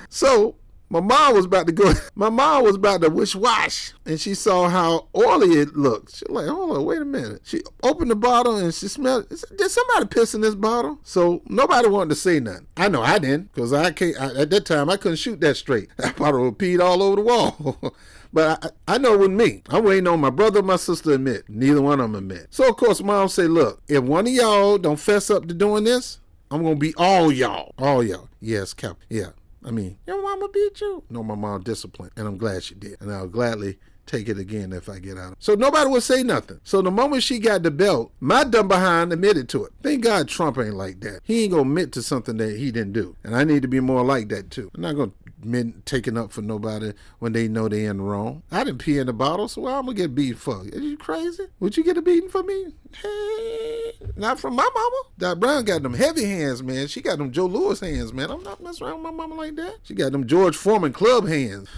A: So my mom was about to wash, and she saw how oily it looked. She was like, hold on, wait a minute. She opened the bottle and she smelled it. Did somebody piss in this bottle? So nobody wanted to say nothing. I know I didn't, because at that time I couldn't shoot that straight. That bottle would peed all over the wall. But I know it wasn't me. I'm waiting on my brother and my sister to admit. Neither one of them admit. So of course mom say, look, if one of y'all don't fess up to doing this, I'm going to beat all y'all. All y'all. Yes, Cap. Yeah. I mean, your mama beat you. No, my mom disciplined, and I'm glad she did. And I'll gladly take it again if I get out. So nobody would say nothing. So the moment she got the belt, my dumb behind admitted to it. Thank God Trump ain't like that. He ain't gonna admit to something that he didn't do. And I need to be more like that too. I'm not gonna admit taking up for nobody when they know they in the wrong. I didn't pee in the bottle, so why I'm gonna get beat for? Are you crazy? Would you get a beating for me? Hey, not from my mama. Dot Brown got them heavy hands, man. She got them Joe Louis hands, man. I'm not messing around with my mama like that. She got them George Foreman club hands.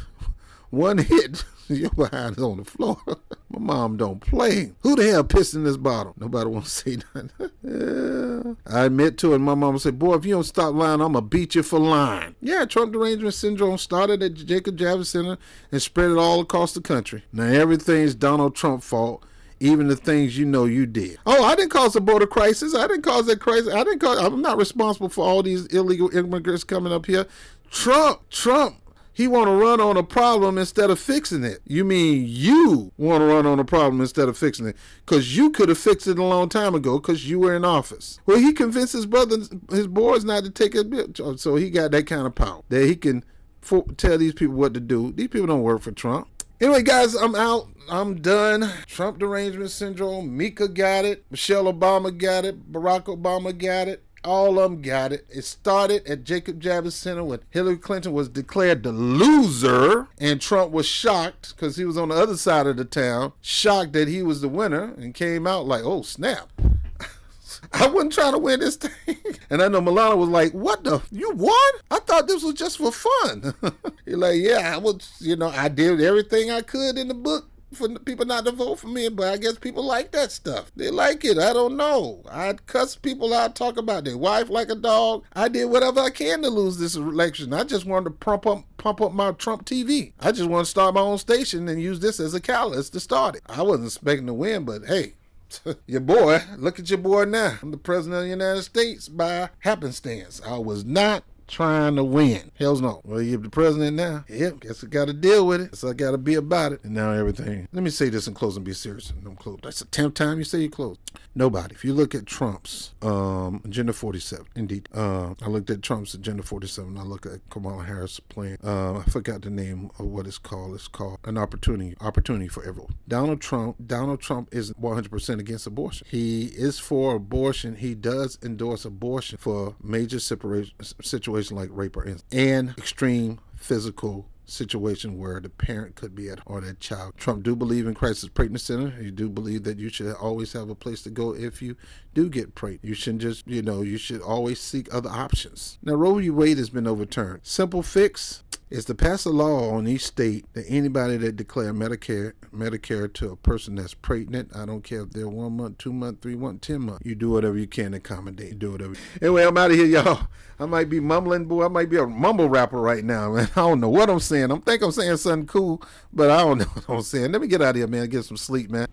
A: One hit, your behind is on the floor. My mom don't play. Who the hell pissed in this bottle? Nobody want to say nothing. Yeah. I admit to it. My mama said, boy, if you don't stop lying, I'm going to beat you for lying. Yeah, Trump derangement syndrome started at Jacob Javits Center and spread it all across the country. Now everything's Donald Trump's fault. Even the things you know you did. Oh, I didn't cause the border crisis. I didn't cause that crisis. I'm not responsible for all these illegal immigrants coming up here. Trump He want to run on a problem instead of fixing it. You mean you want to run on a problem instead of fixing it? Because you could have fixed it a long time ago because you were in office. Well, he convinced his boys not to take a bit. So he got that kind of power that he can tell these people what to do. These people don't work for Trump. Anyway, guys, I'm out. I'm done. Trump derangement syndrome. Mika got it. Michelle Obama got it. Barack Obama got it. All of them got it. It started at Jacob Javits Center when Hillary Clinton was declared the loser, and Trump was shocked because he was on the other side of the town, shocked that he was the winner, and came out like, oh, snap. I wasn't trying to win this thing. And I know Milana was like, what the? You won? I thought this was just for fun. You're like, yeah, I did everything I could in the book for people not to vote for me, but I guess people like that stuff. They like it. I don't know. I'd cuss people out, talk about their wife like a dog. I did whatever I can to lose this election. I just wanted to pump up my Trump TV. I just want to start my own station and use this as a catalyst to start it. I wasn't expecting to win, but hey, your boy, look at your boy now. I'm the president of the United States by happenstance. I was not trying to win. Hells no. Well, you're the president now. Yep, guess I got to deal with it. Guess I got to be about it. And now everything. Let me say this in closing, be serious. And I'm close. That's the 10th time you say you close. Nobody. If you look at Trump's Agenda 47, indeed. I looked at Trump's Agenda 47. I look at Kamala Harris' plan. I forgot the name of what it's called. It's called an opportunity for everyone. Donald Trump is 100% against abortion. He is for abortion. He does endorse abortion for major situations like rape or incest and extreme physical situation where the parent could be at or that child. Trump do believe in crisis pregnancy center. He do believe that you should always have a place to go if you do get pregnant. You shouldn't just, you should always seek other options. Now, Roe v. Wade has been overturned. Simple fix is to pass a law on each state that anybody that declare Medicare to a person that's pregnant, I don't care if they're 1 month, 2 month, 3 month, 10 month, you do whatever you can to accommodate. Do whatever. Anyway, I'm out of here, y'all. I might be mumbling, boy. I might be a mumble rapper right now, man. I don't know what I'm saying. I think I'm saying something cool, but I don't know what I'm saying. Let me get out of here, man. Get some sleep, man.